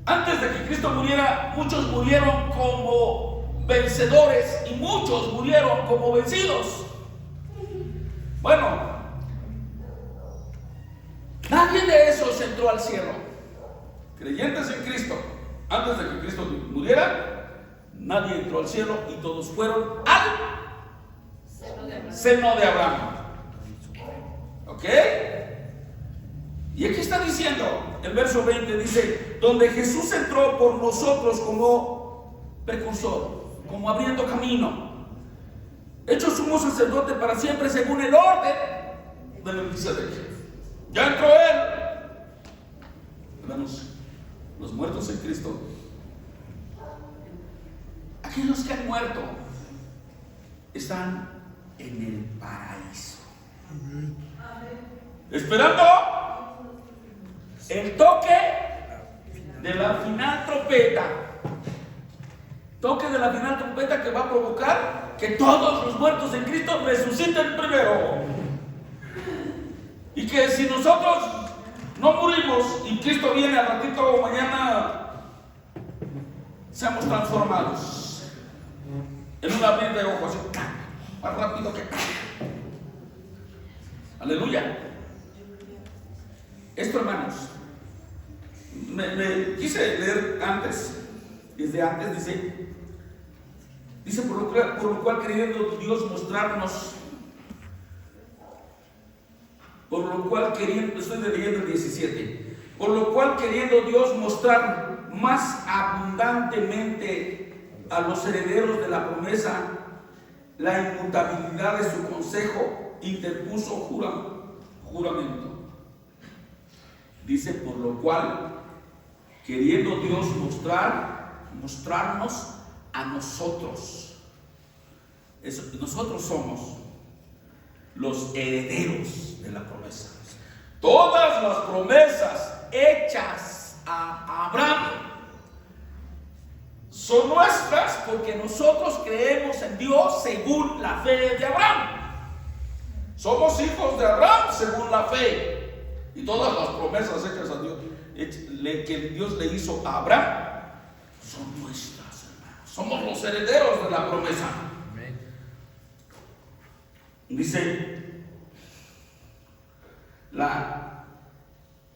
Speaker 2: Antes de que Cristo muriera, muchos murieron como vencedores y muchos murieron como vencidos. Bueno, nadie de esos entró al cielo. Creyentes en Cristo, antes de que Cristo muriera, nadie entró al cielo y todos fueron al seno de Abraham. ¿Ok? Y aquí está diciendo, el verso 20 dice, donde Jesús entró por nosotros como precursor, como abriendo camino, hecho sumo sacerdote para siempre según el orden de Melquisedec. Ya entró él. Hermanos, los muertos en Cristo, aquellos que han muerto, están en el paraíso, esperando el toque de la final trompeta. Toque de la final trompeta que va a provocar que todos los muertos en Cristo resuciten primero. Y que si nosotros no morimos y Cristo viene al ratito o mañana, seamos transformados en un abrir de ojos, más rápido que aleluya. Esto, hermanos, me quise leer antes, desde antes, dice por lo cual queriendo Dios mostrarnos, por lo cual queriendo, estoy leyendo el 17, por lo cual queriendo Dios mostrar más abundantemente a los herederos de la promesa la inmutabilidad de su consejo, interpuso juramento. Dice, por lo cual, queriendo Dios mostrarnos a nosotros. Nosotros somos los herederos de la promesa. Todas las promesas hechas a Abraham son nuestras porque nosotros creemos en Dios según la fe de Abraham. Somos hijos de Abraham según la fe. Y todas las promesas hechas a Dios, que Dios le hizo a Abraham, son nuestras, hermanos. Somos los herederos de la promesa. Amén. Dice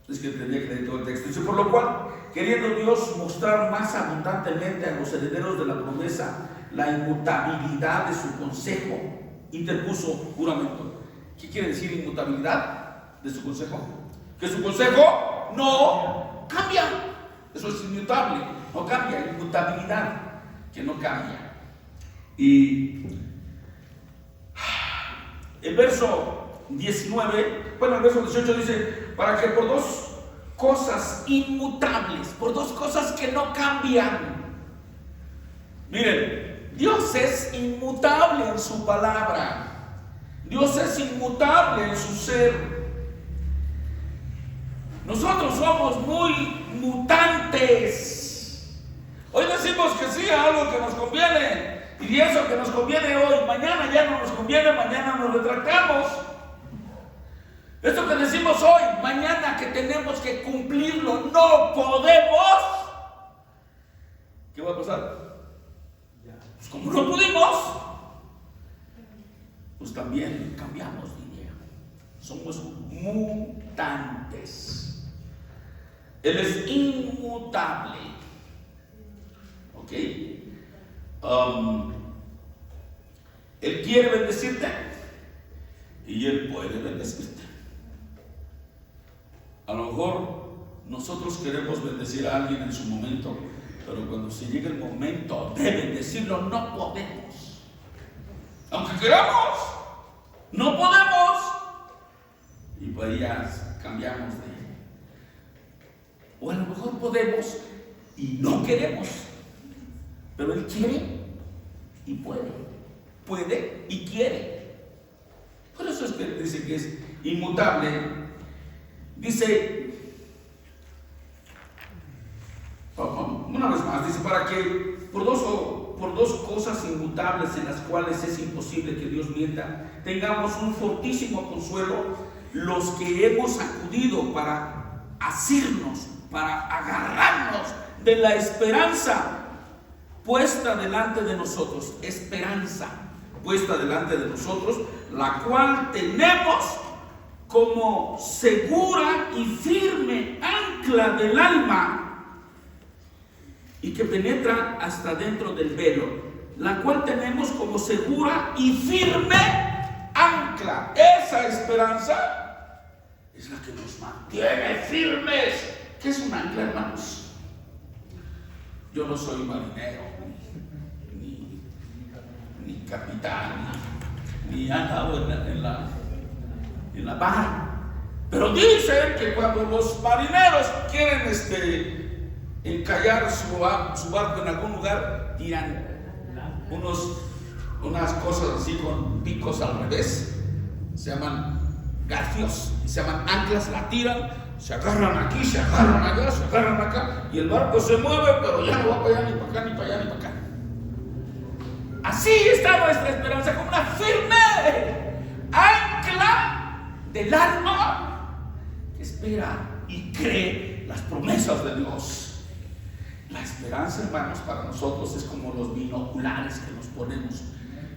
Speaker 2: Es que tendría que leer todo el texto. Dice, por lo cual, queriendo Dios mostrar más abundantemente a los herederos de la promesa la inmutabilidad de su consejo, interpuso juramento. ¿Qué quiere decir inmutabilidad de su consejo? Que su consejo no cambia. Eso es inmutable, no cambia. Inmutabilidad, que no cambia. Y el verso 19, bueno, el verso 18 dice, para que por dos cosas inmutables, por dos cosas que no cambian. Miren, Dios es inmutable en su palabra. Dios es inmutable en su ser. Nosotros somos muy mutantes. Hoy decimos que sí a algo que nos conviene, y eso que nos conviene hoy, mañana ya no nos conviene, mañana nos retractamos. Esto que decimos hoy, mañana que tenemos que cumplirlo, no podemos. ¿Qué va a pasar? Pues como no pudimos, pues también cambiamos de idea. Somos mutantes. Él es inmutable. ¿Ok? Él quiere bendecirte y Él puede bendecirte. A lo mejor nosotros queremos bendecir a alguien en su momento, pero cuando se llega el momento de bendecirlo, no podemos. Aunque queramos, no podemos. Y pues ya cambiamos de. O a lo mejor podemos y no queremos. Pero Él quiere y puede. Puede y quiere. Por eso es que dice que es inmutable. Dice, una vez más, dice, para que por dos cosas inmutables en las cuales es imposible que Dios mienta, tengamos un fortísimo consuelo los que hemos acudido para asirnos, para agarrarnos de la esperanza puesta delante de nosotros. Esperanza puesta delante de nosotros, la cual tenemos como segura y firme ancla del alma y que penetra hasta dentro del velo, la cual tenemos como segura y firme ancla. Esa esperanza es la que nos mantiene firmes. ¿Qué es un ancla, hermanos? Yo no soy marinero, ni capitán, ni he andado en la mar. Pero dicen que cuando los marineros quieren encallar su barco en algún lugar, tiran unas cosas así con picos al revés, se llaman garfios, y se llaman anclas, la tiran, se agarran aquí, se agarran allá, se agarran acá, y el barco se mueve, pero ya no va para allá, ni para acá, ni para allá, ni para acá. Así está nuestra esperanza, como una firme ancla del alma que espera y cree las promesas de Dios. La esperanza, hermanos, para nosotros es como los binoculares que nos ponemos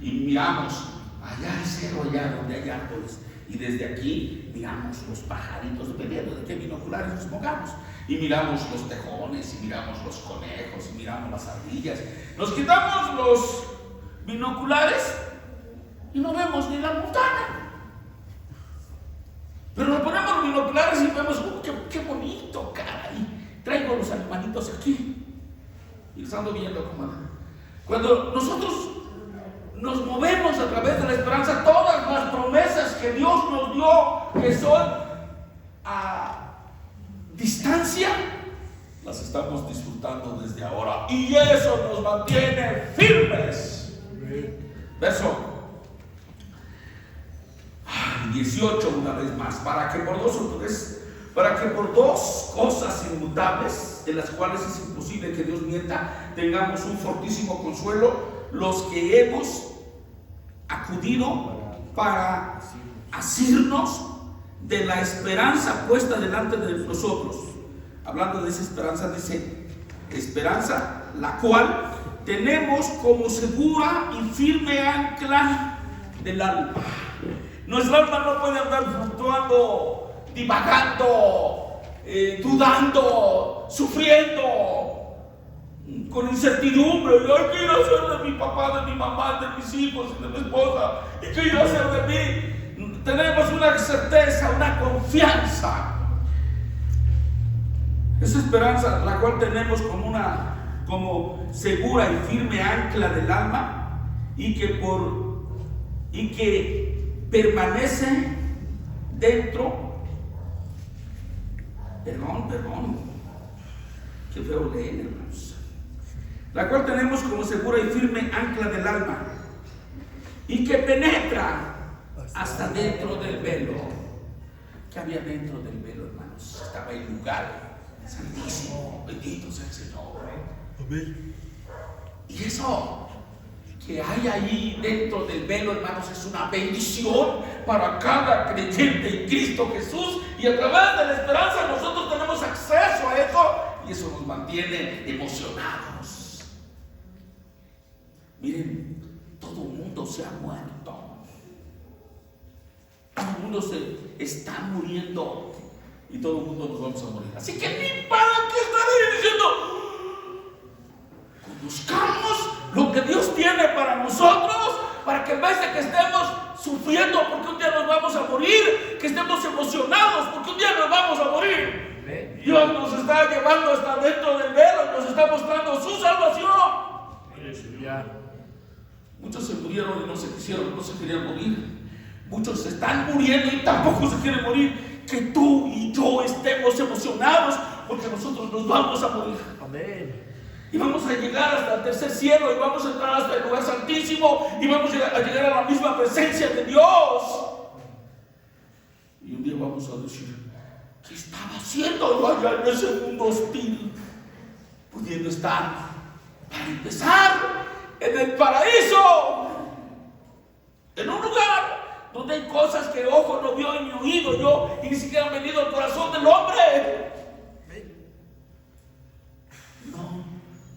Speaker 2: y miramos allá al cerro, allá donde hay árboles, y desde aquí miramos los pajaritos, dependiendo de qué binoculares nos pongamos, y miramos los tejones, y miramos los conejos, y miramos las ardillas. Nos quitamos los binoculares y no vemos ni la montaña, pero nos ponemos los binoculares y vemos, qué bonito, caray, traigo los animalitos aquí y los ando viendo como. Cuando nosotros nos movemos a través de la esperanza, todas las promesas que Dios nos dio, que son a distancia, las estamos disfrutando desde ahora, y eso nos mantiene firmes. Verso 18, una vez más, para que por dos cosas inmutables, en las cuales es imposible que Dios mienta, tengamos un fortísimo consuelo los que hemos acudido para asirnos de la esperanza puesta delante de nosotros. Hablando de esa esperanza, dice, esperanza la cual tenemos como segura y firme ancla del alma. Nuestra alma no puede andar fluctuando, divagando dudando, sufriendo, con incertidumbre. Ay, ¿qué irá a hacer de mi papá, de mi mamá, de mis hijos y de mi esposa? ¿Y qué irá a hacer de mí? Tenemos una certeza, una confianza. Esa esperanza, la cual tenemos como segura y firme ancla del alma, y que permanece dentro. Perdón, qué feo leer, hermanos. La cual tenemos como segura y firme ancla del alma, y que penetra hasta dentro del velo. ¿Qué había dentro del velo, hermanos? Estaba el lugar santísimo. Bendito sea el Señor. Amén. Y eso que hay ahí dentro del velo, hermanos, es una bendición para cada creyente en Cristo Jesús, y a través de la esperanza nosotros tenemos acceso a eso, y eso nos mantiene emocionados. Miren, todo el mundo se ha muerto, todo el mundo se está muriendo, y todo el mundo nos vamos a morir. Así que ni para qué estar diciendo. Buscamos lo que Dios tiene para nosotros, para que en vez de que estemos sufriendo porque un día nos vamos a morir, que estemos emocionados porque un día nos vamos a morir. Dios nos está llevando hasta dentro del velo, nos está mostrando su salvación. Muchos se murieron y no se querían morir. Muchos se están muriendo y tampoco se quieren morir. Que tú y yo estemos emocionados porque nosotros nos vamos a morir. Amén. Y vamos a llegar hasta el tercer cielo, y vamos a entrar hasta el lugar santísimo, y vamos a llegar a la misma presencia de Dios. Y un día vamos a decir: ¿qué estaba haciendo allá en ese mundo hostil? Pudiendo estar, para empezar, en el paraíso, en un lugar donde hay cosas que ojo no vio ni oído yo, y ni siquiera han venido al corazón del hombre.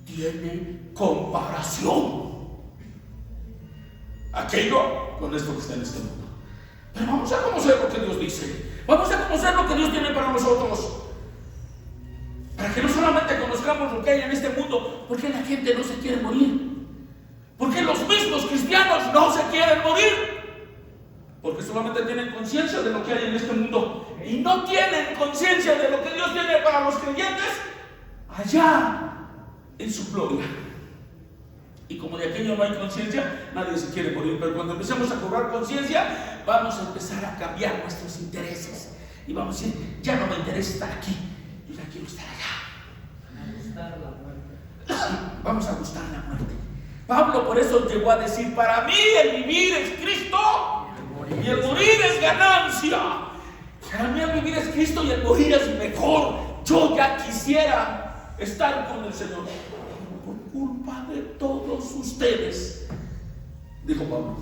Speaker 2: Tiene comparación aquello con esto que está en este mundo. Pero vamos a conocer lo que Dios dice, vamos a conocer lo que Dios tiene para nosotros, para que no solamente conozcamos lo que hay en este mundo. ¿Por qué la gente no se quiere morir? ¿Por qué los mismos cristianos no se quieren morir? Porque solamente tienen conciencia de lo que hay en este mundo, y no tienen conciencia de lo que Dios tiene para los creyentes allá en su gloria. Y como de aquello no hay conciencia, nadie se quiere morir. Pero cuando empecemos a cobrar conciencia, vamos a empezar a cambiar nuestros intereses, y vamos a decir: ya no me interesa estar aquí, yo ya quiero estar allá. Vamos a gustar la muerte. Pablo por eso llegó a decir: para mí el vivir es Cristo y el morir es ganancia. Para mí el vivir es Cristo y el morir es mejor. Yo ya quisiera estar con el Señor, por culpa de todos ustedes, dijo Pablo,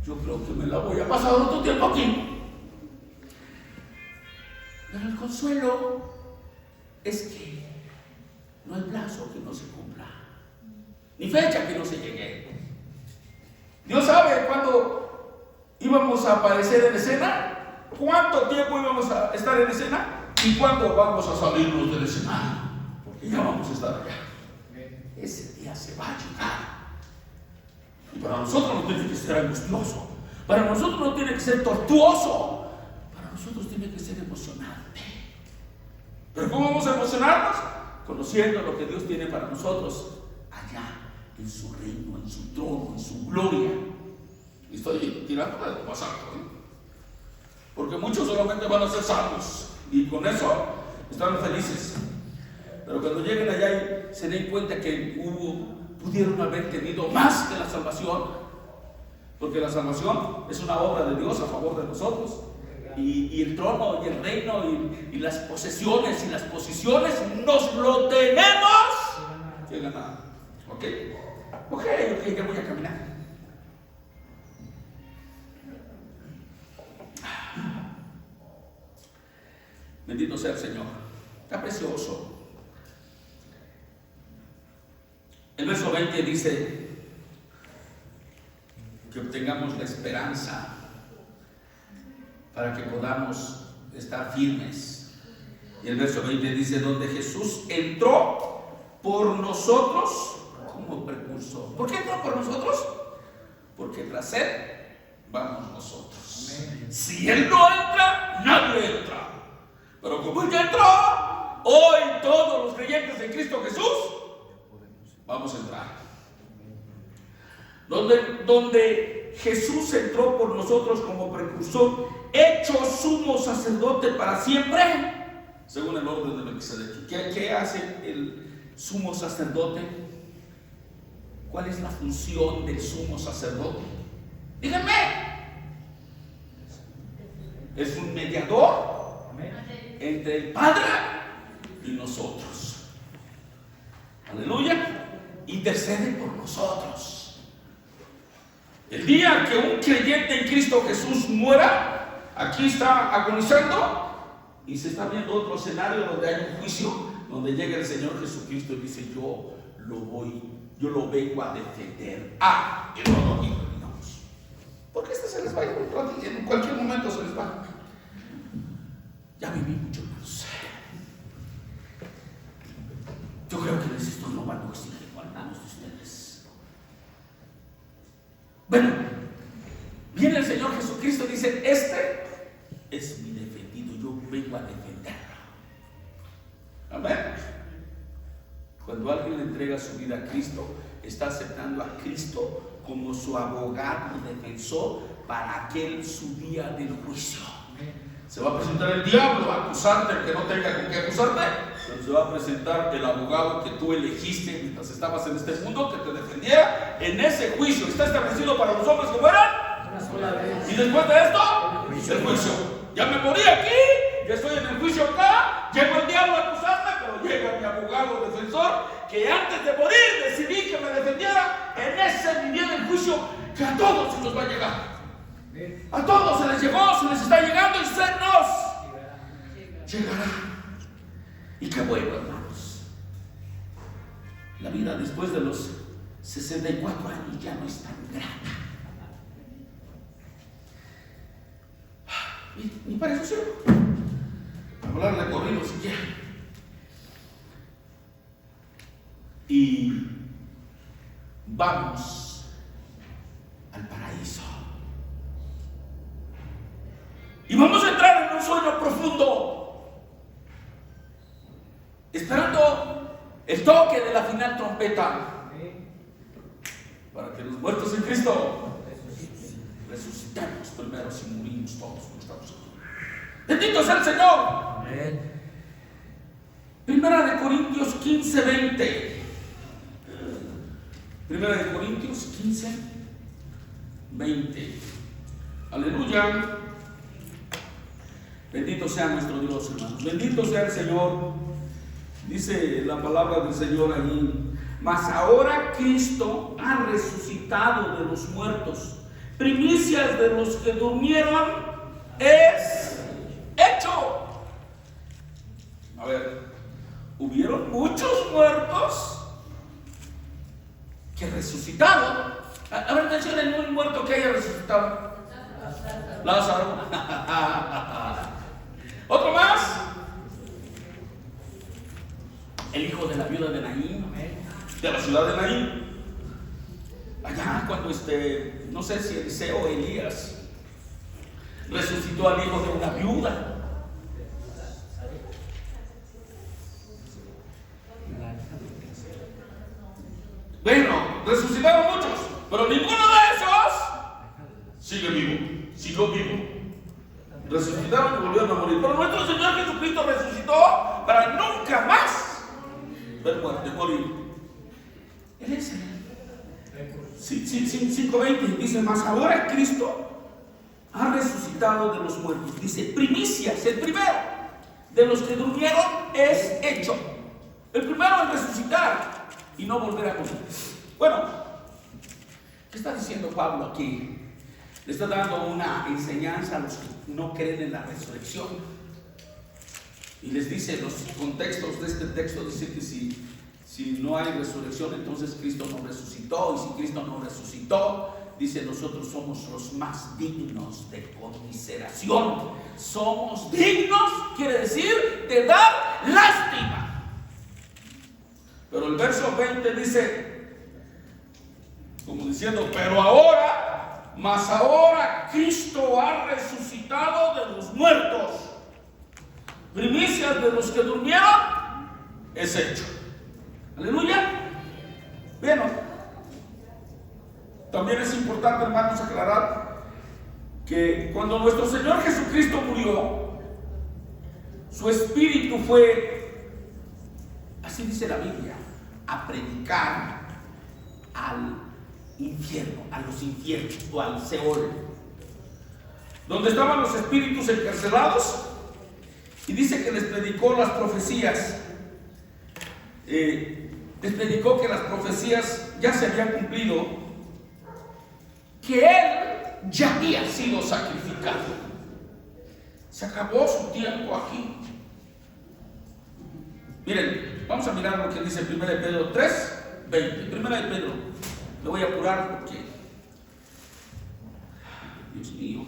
Speaker 2: yo creo que me la voy a pasar otro tiempo aquí. Pero el consuelo es que no hay plazo que no se cumpla, ni fecha que no se llegue. Dios sabe cuándo íbamos a aparecer en escena, cuánto tiempo íbamos a estar en escena, y cuándo vamos a salirnos del escenario, porque ya vamos a estar allá. Ese día se va a llegar, y para nosotros no tiene que ser angustioso, para nosotros no tiene que ser tortuoso, para nosotros tiene que ser emocionante. ¿Pero cómo vamos a emocionarnos? Conociendo lo que Dios tiene para nosotros allá en su reino, en su trono, en su gloria. Y estoy tirando de lo más alto, porque muchos solamente van a ser salvos, y con eso están felices. Pero cuando lleguen allá y se den cuenta que pudieron haber tenido más que la salvación, porque la salvación es una obra de Dios a favor de nosotros, y el trono y el reino y las posesiones y las posiciones nos lo tenemos que ganar. Ok, ya voy a caminar. Bendito sea el Señor. Está precioso. El verso 20 dice que obtengamos la esperanza para que podamos de estar firmes. Y el verso 20 dice, donde Jesús entró por nosotros como precursor. ¿Por qué entró por nosotros? Porque tras Él vamos nosotros. Si Él no entra, nadie entra. Pero como Él ya entró, hoy todos los creyentes en Cristo Jesús vamos a entrar. Donde Jesús entró por nosotros como precursor, hecho sumo sacerdote para siempre, según el orden de Melquisedec. ¿Qué hace el sumo sacerdote? ¿Cuál es la función del sumo sacerdote? Díganme. Es un mediador entre el Padre y nosotros. Aleluya. Intercede por nosotros. El día que un creyente en Cristo Jesús muera, aquí está agonizando y se está viendo otro escenario donde hay un juicio, donde llega el Señor Jesucristo y dice, yo lo vengo a defender. Y no lo digo, digamos. Porque se les va a ir en cualquier momento se les va. Ya viví mucho más. Yo creo que les estoy robando oxígeno a algunos de ustedes. Bueno, viene el Señor Jesucristo y dice, este es mi defendido, yo vengo a defenderlo. Amén. Cuando alguien le entrega su vida a Cristo, está aceptando a Cristo como su abogado y defensor para aquel su día del juicio. Se va a presentar el diablo a acusarte, el que no tenga con qué acusarte, pero se va a presentar el abogado que tú elegiste mientras estabas en este mundo, que te defendiera en ese juicio. Está establecido para los hombres que mueran. Y después de esto, el juicio. Ya me morí aquí, ya estoy en el juicio acá, llegó el diablo a acusarme, pero llega mi abogado defensor, que antes de morir decidí que me defendiera en ese mi día del juicio, que a todos se nos va a llegar. A todos se les llegó, se les está llegando y se nos llegará. Y qué bueno, hermanos. La vida después de los 64 años ya no es tan grata. Ni para eso sirve. Para hablarle corrido si quieren. Y vamos al paraíso. Y vamos a entrar en un sueño profundo, esperando el toque de la final trompeta, para que los muertos en Cristo resucitemos primero si morimos todos como estamos aquí. Bendito sea el Señor. Amén. Primera de Corintios 15, 20. Primera de Corintios 15, 20. Aleluya. Bendito sea nuestro Dios, hermanos. Bendito sea el Señor. Dice la palabra del Señor allí. Mas ahora Cristo ha resucitado de los muertos. Primicias de los que durmieron es hecho. A ver, hubieron muchos muertos que resucitaron. A ver, mencionen un muerto que haya resucitado. Lázaro. Otro más. El hijo de la viuda de Naín, de la ciudad de Naín. Allá cuando no sé si Eliseo o Elías resucitó al hijo de una viuda. Bueno, resucitaron muchos, pero ninguno de esos sigue vivo, siguió vivo. Resucitaron y volvieron a morir. Pero nuestro Señor Jesucristo resucitó para nunca más ver muerte, morir. Él es Él. 5:20 dice, mas ahora Cristo ha resucitado de los muertos. Dice, primicias, el primero de los que durmieron es hecho. El primero en resucitar y no volver a morir. Bueno, ¿qué está diciendo Pablo aquí? Le está dando una enseñanza a los que no creen en la resurrección. Y les dice, los contextos de este texto dice que si no hay resurrección, entonces Cristo no resucitó. Y si Cristo no resucitó, dice, nosotros somos los más dignos de conmiseración. Somos dignos, quiere decir, de dar lástima. Pero el verso 20 dice, como diciendo, pero ahora, mas ahora Cristo ha resucitado de los muertos, primicias de los que durmieron, es hecho. Aleluya. Bueno, también es importante, hermanos, aclarar que cuando nuestro Señor Jesucristo murió, su espíritu fue, así dice la Biblia, a predicar al infierno, a los infiernos o al Seol, donde estaban los espíritus encarcelados, y dice que les predicó las profecías. Les predicó que las profecías ya se habían cumplido, que Él ya había sido sacrificado. Se acabó su tiempo aquí. Miren, vamos a mirar lo que dice 1 Pedro 3, 20. 1 Pedro, me voy a apurar porque, Dios mío.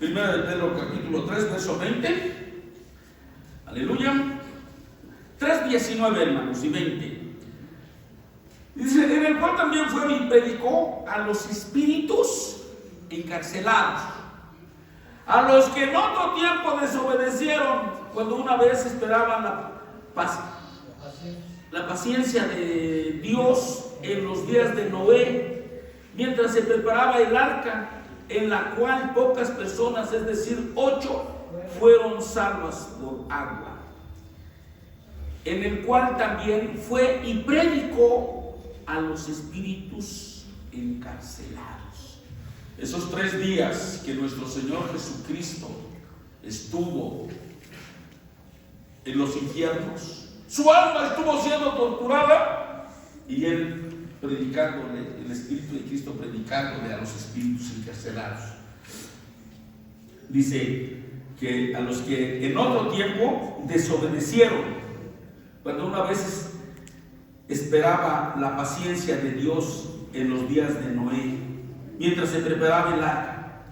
Speaker 2: 1 Pedro capítulo 3, verso 20. Aleluya. 3:19, hermanos, y 20. Dice, en el cual también fue y predicó a los espíritus encarcelados, a los que en otro tiempo desobedecieron, cuando una vez esperaban la paciencia de Dios en los días de Noé, mientras se preparaba el arca, en la cual pocas personas, es decir, 8, fueron salvas por agua, en el cual también fue y predicó a los espíritus encarcelados. Esos 3 días que nuestro Señor Jesucristo estuvo en los infiernos, su alma estuvo siendo torturada y Él predicándole, el Espíritu de Cristo predicándole a los espíritus encarcelados. Dice que a los que en otro tiempo desobedecieron, cuando una vez esperaba la paciencia de Dios en los días de Noé, mientras se preparaba el arca.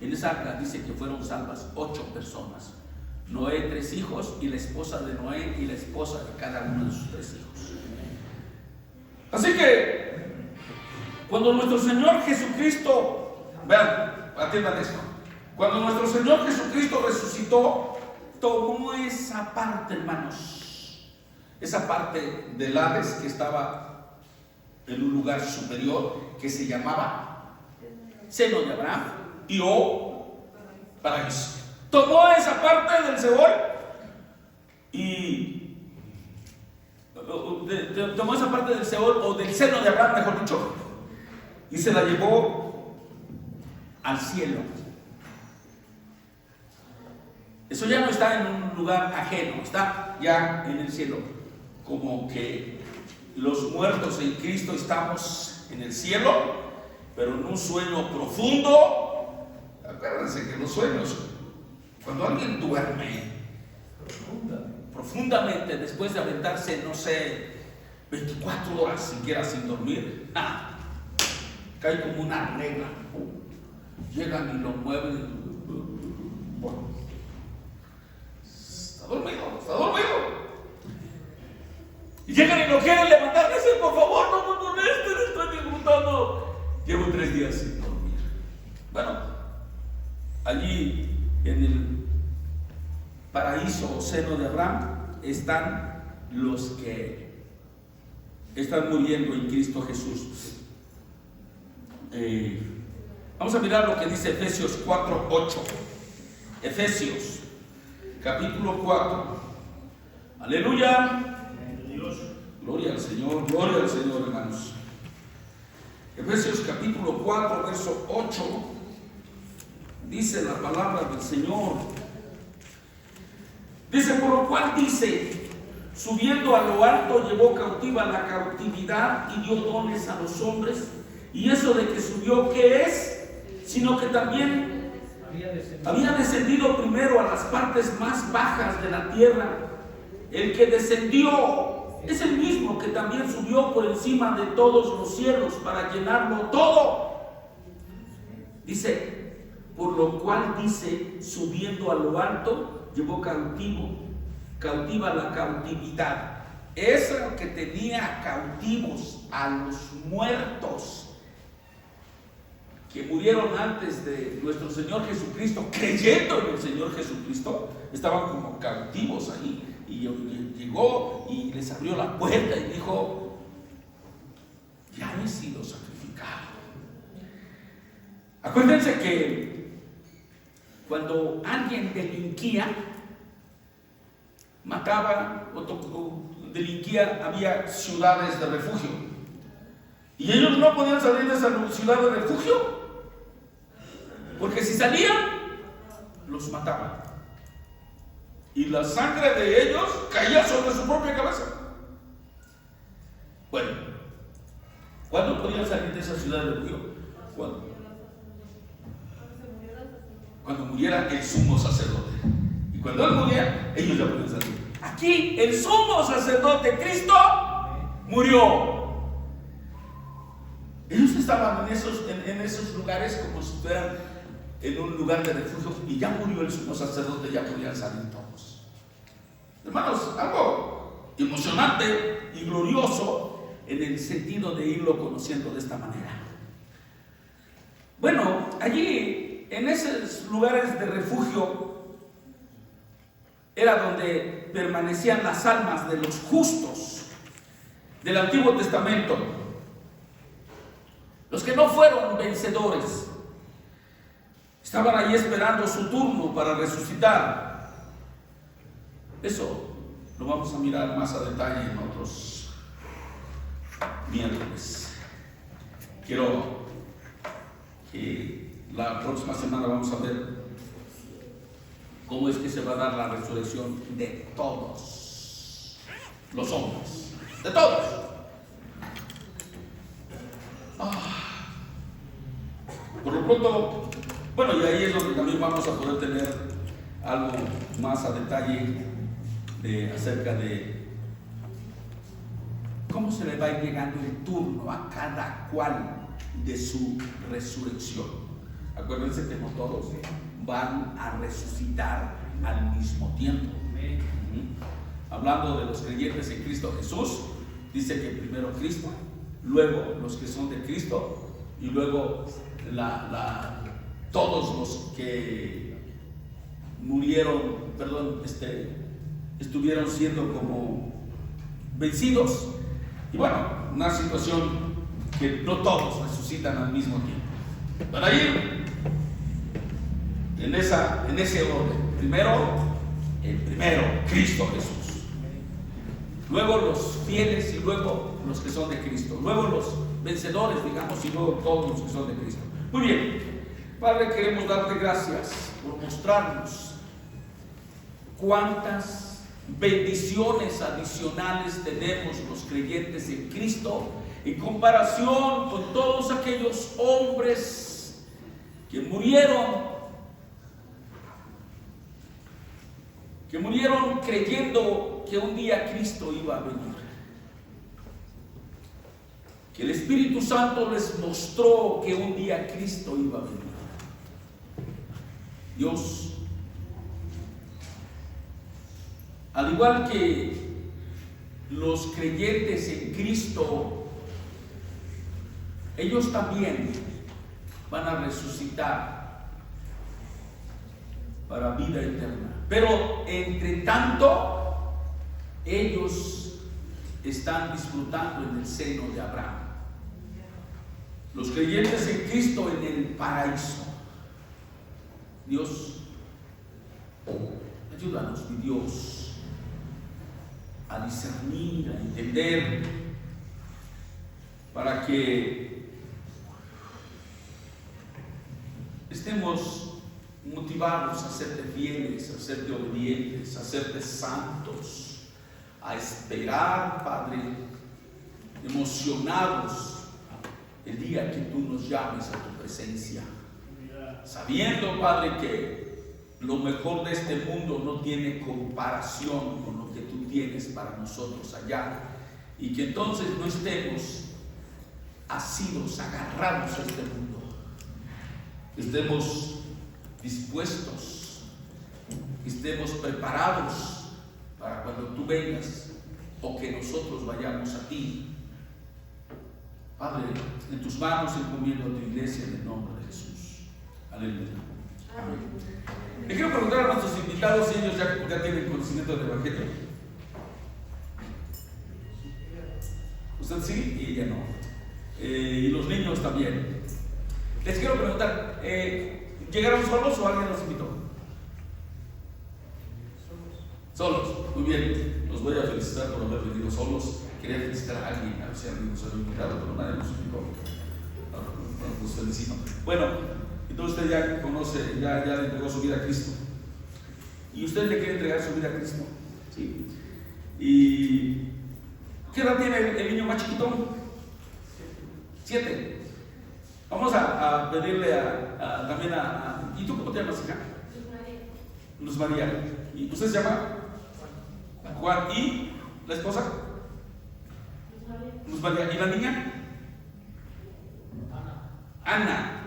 Speaker 2: En esa arca dice que fueron salvas 8 personas. Noé, 3 hijos, y la esposa de Noé y la esposa de cada uno de sus 3 hijos. Así que cuando nuestro Señor Jesucristo, vean, atiendan esto, cuando nuestro Señor Jesucristo resucitó, tomó esa parte, hermanos, esa parte del Hades que estaba en un lugar superior que se llamaba seno de Abraham y paraíso. Tomó esa parte del Seol y tomó esa parte del Seol o del seno de Abraham, mejor dicho, y se la llevó al cielo. Eso ya no está en un lugar ajeno, está ya en el cielo. Como que los muertos en Cristo estamos en el cielo, pero en un sueño profundo. Acuérdense que los sueños, cuando alguien duerme profundamente, después de aventarse, no sé, 24 horas siquiera sin dormir, cae como una regla. Llegan y lo mueven. Bueno, está dormido. Y llegan y no quieren levantar. Dicen, por favor, no me molesten, estoy disfrutando. Llevo 3 días sin dormir. Bueno, allí en el paraíso o seno de Abraham están los que están muriendo en Cristo Jesús. Vamos a mirar lo que dice Efesios 4:8. Efesios capítulo 4. Aleluya. Gloria al Señor, hermanos. Efesios capítulo 4, verso 8, dice la palabra del Señor. Dice, por lo cual dice, subiendo a lo alto llevó cautiva la cautividad y dio dones a los hombres. Y eso de que subió, ¿qué es? Sino que también había descendido primero a las partes más bajas de la tierra. El que descendió es el mismo que también subió por encima de todos los cielos para llenarlo todo. Dice, por lo cual dice, subiendo a lo alto, llevó cautiva la cautividad. Es lo que tenía cautivos a los muertos que murieron antes de nuestro Señor Jesucristo, creyendo en el Señor Jesucristo, estaban como cautivos ahí. Y llegó y les abrió la puerta y dijo, ya he sido sacrificado. Acuérdense que cuando alguien delinquía, mataba o delinquía, había ciudades de refugio. Y ellos no podían salir de esa ciudad de refugio, porque si salían, los mataban. Y la sangre de ellos caía sobre su propia cabeza. Bueno, ¿cuándo podían salir de esa ciudad de refugio? Cuando muriera el sumo sacerdote. Y cuando él muriera, ellos ya podían salir. Aquí el sumo sacerdote Cristo murió. Ellos estaban en esos lugares como si fueran en un lugar de refugio, y ya murió el sumo sacerdote, ya podían salir todos. Hermanos, algo emocionante y glorioso en el sentido de irlo conociendo de esta manera. Bueno, allí en esos lugares de refugio era donde permanecían las almas de los justos del Antiguo Testamento, los que no fueron vencedores. Estaban ahí esperando su turno para resucitar. Eso lo vamos a mirar más a detalle en otros miércoles. Quiero que la próxima semana vamos a ver cómo es que se va a dar la resurrección de todos los hombres, de todos. Por lo pronto, bueno, y ahí es donde también vamos a poder tener algo más a detalle acerca de cómo se le va a ir llegando el turno a cada cual de su resurrección. Acuérdense que no todos van a resucitar al mismo tiempo. Hablando de los creyentes en Cristo Jesús, dice que primero Cristo, luego los que son de Cristo, y luego todos los que murieron, estuvieron siendo como vencidos. Y bueno, una situación que no todos resucitan al mismo tiempo. Para ir en ese orden, el primero, Cristo Jesús. Luego los fieles y luego los que son de Cristo. Luego los vencedores, digamos, y luego todos los que son de Cristo. Muy bien. Padre, queremos darte gracias por mostrarnos cuántas bendiciones adicionales tenemos los creyentes en Cristo en comparación con todos aquellos hombres que murieron creyendo que un día Cristo iba a venir. Que el Espíritu Santo les mostró que un día Cristo iba a venir. Dios, al igual que los creyentes en Cristo, ellos también van a resucitar para vida eterna. Pero entre tanto, ellos están disfrutando en el seno de Abraham. Los creyentes en Cristo en el paraíso. Dios, ayúdanos, mi Dios, a discernir, a entender, para que estemos motivados a serte fieles, a serte obedientes, a serte santos, a esperar, Padre, emocionados el día que tú nos llames a tu presencia, sabiendo, Padre, que lo mejor de este mundo no tiene comparación con lo que tú tienes para nosotros allá y que entonces no estemos asidos, agarrados a este mundo. Estemos dispuestos, estemos preparados para cuando tú vengas o que nosotros vayamos a ti. Padre, en tus manos encomiendo a tu iglesia en el nombre de Jesús. Aleluya. Amén. Le quiero preguntar a nuestros invitados si ellos ya tienen conocimiento del Evangelio. ¿Usted sí? Y ella no. Y los niños también. Les quiero preguntar, ¿llegaron solos o alguien los invitó? Solos, muy bien. Los voy a felicitar por haber venido solos. Quería felicitar a alguien, a ver si alguien nos había invitado, pero nadie nos invitó. Los felicito. Bueno, entonces usted ya conoce, ya le entregó su vida a Cristo. ¿Y usted le quiere entregar su vida a Cristo? Sí. ¿Y qué edad tiene el niño más chiquito? 7. Vamos a pedirle también ¿y tú cómo te llamas, hija? Luz María. ¿Y usted se llama? Juan. ¿Y la esposa? Luz María. ¿Y la niña? Ana.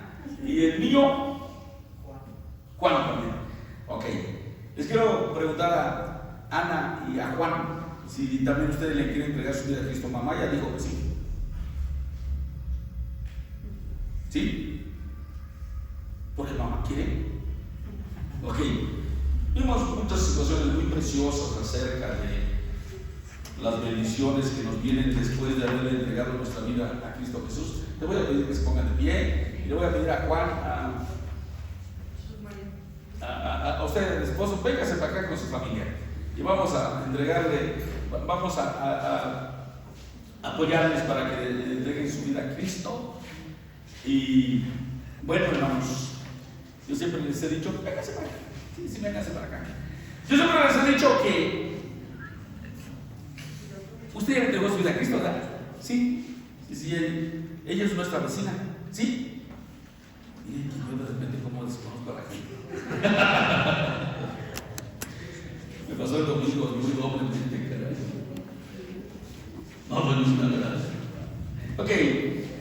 Speaker 2: ¿Y el niño? Juan también. Ok. Les quiero preguntar a Ana y a Juan si también ustedes le quieren entregar su vida a Cristo. Mamá ya dijo que sí. ¿Sí? Porque mamá quiere. Ok. Vimos muchas situaciones muy preciosas acerca de las bendiciones que nos vienen después de haberle entregado nuestra vida a Cristo Jesús. Te voy a pedir que se pongan de pie y le voy a pedir a Juan, a usted, el esposo, véngase para acá con su familia y vamos a entregarle, vamos a apoyarles para que le entreguen su vida a Cristo. Y bueno, hermanos, yo siempre les he dicho, véngase para acá. Sí, véngase para acá. Yo siempre les he dicho que usted ya le entregó su vida a Cristo, ¿verdad? Sí. Y si ella es nuestra vecina, ¿sí? Y yo de repente como desconozco a la gente. Me pasó el domingo muy doblemente, caray. No, bueno, es una verdad. Ok.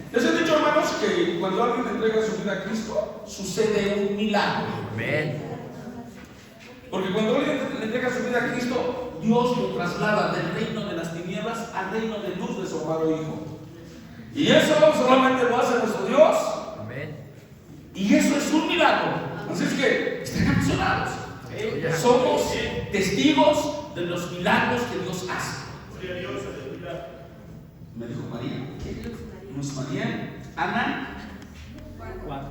Speaker 2: Les he dicho, hermanos, que cuando alguien le entrega su vida a Cristo, sucede un milagro.
Speaker 3: Amén.
Speaker 2: Porque cuando alguien le entrega su vida a Cristo, Dios lo traslada del reino de las tinieblas al reino de luz de su amado Hijo. Y eso solamente lo hace nuestro Dios.
Speaker 3: Amén.
Speaker 2: Y eso es un milagro. Así es que estén emocionados. Somos testigos de los milagros que Dios hace. Me dijo María. Luz María, Ana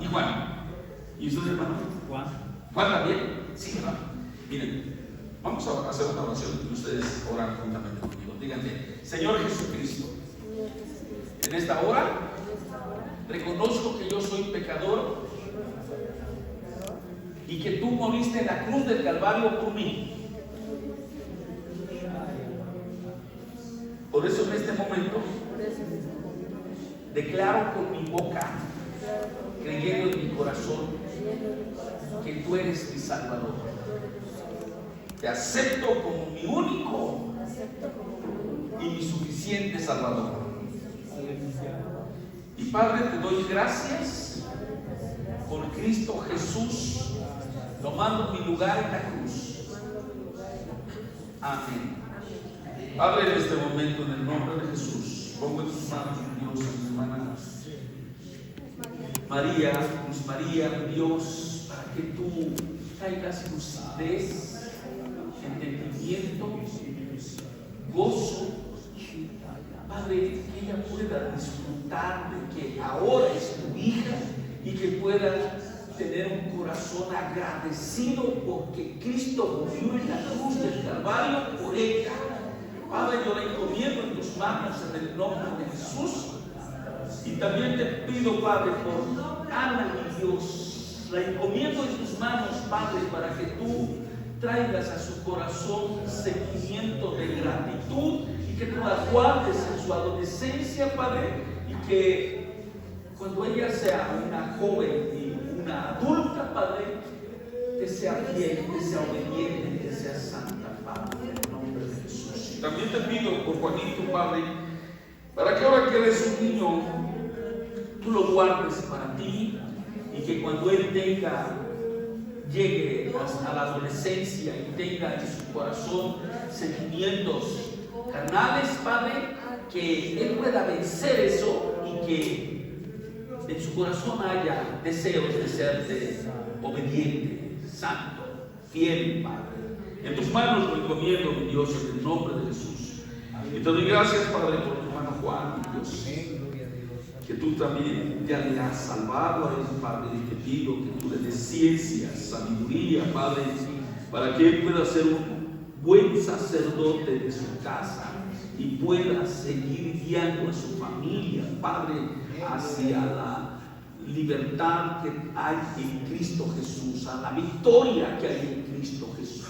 Speaker 2: y Juan. ¿Y ustedes, hermano? Juan también. Sí, hermano. Miren, vamos a hacer una oración y ustedes oran juntamente conmigo. Díganle: Señor Jesucristo, en esta hora reconozco que yo soy pecador y que tú moriste en la cruz del Calvario por mí. Por eso en este momento declaro con mi boca, creyendo en mi corazón, que tú eres mi Salvador. Te acepto como mi único y mi suficiente Salvador. Y Padre, te doy gracias por Cristo Jesús tomando mi lugar en la cruz. Amén. Padre, en este momento, en el nombre de Jesús, pongo en tus manos, Dios, a mis hermanas María, Luz María, Dios, para que tú traigas lucidez, entendimiento, gozo. Padre, que ella pueda disfrutar de que ahora es tu hija y que pueda tener un corazón agradecido porque Cristo murió en la cruz del Calvario por ella. Padre, yo la encomiendo en tus manos en el nombre de Jesús. Y también te pido, Padre, por Ana, mi Dios, la encomiendo en tus manos, Padre, para que tú traigas a su corazón sentimiento de gratitud y que tú la guardes en su adolescencia, Padre, y que cuando ella sea una joven y una adulta, Padre, te sea fiel, te sea obediente, te sea santa, Padre, en el nombre de Jesús. También te pido por Juanito, Padre, Para que ahora que eres un niño, tú lo guardes para ti y que cuando él llegue a la adolescencia y tenga en su corazón sentimientos carnales, Padre, que él pueda vencer eso y que en su corazón haya deseos de serte obediente, santo, fiel, Padre. En tus manos lo encomiendo, mi Dios, en el nombre de Jesús. Y te doy gracias, Padre, por tu hermano Juan, mi Dios, que tú también ya le has salvado a él, Padre, y te pido que tú le des ciencia, sabiduría, Padre, para que él pueda ser un buen sacerdote de su casa y pueda seguir guiando a su familia, Padre, hacia la libertad que hay en Cristo Jesús, a la victoria que hay en Cristo Jesús.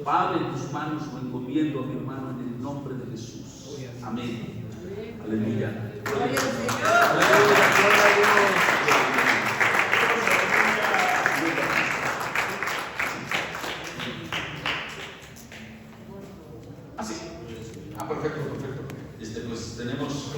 Speaker 2: Padre, en tus manos lo encomiendo a mi hermano en el nombre de Jesús. Amén. Aleluya.
Speaker 3: Gloria al Señor.
Speaker 2: Así. Perfecto. Pues tenemos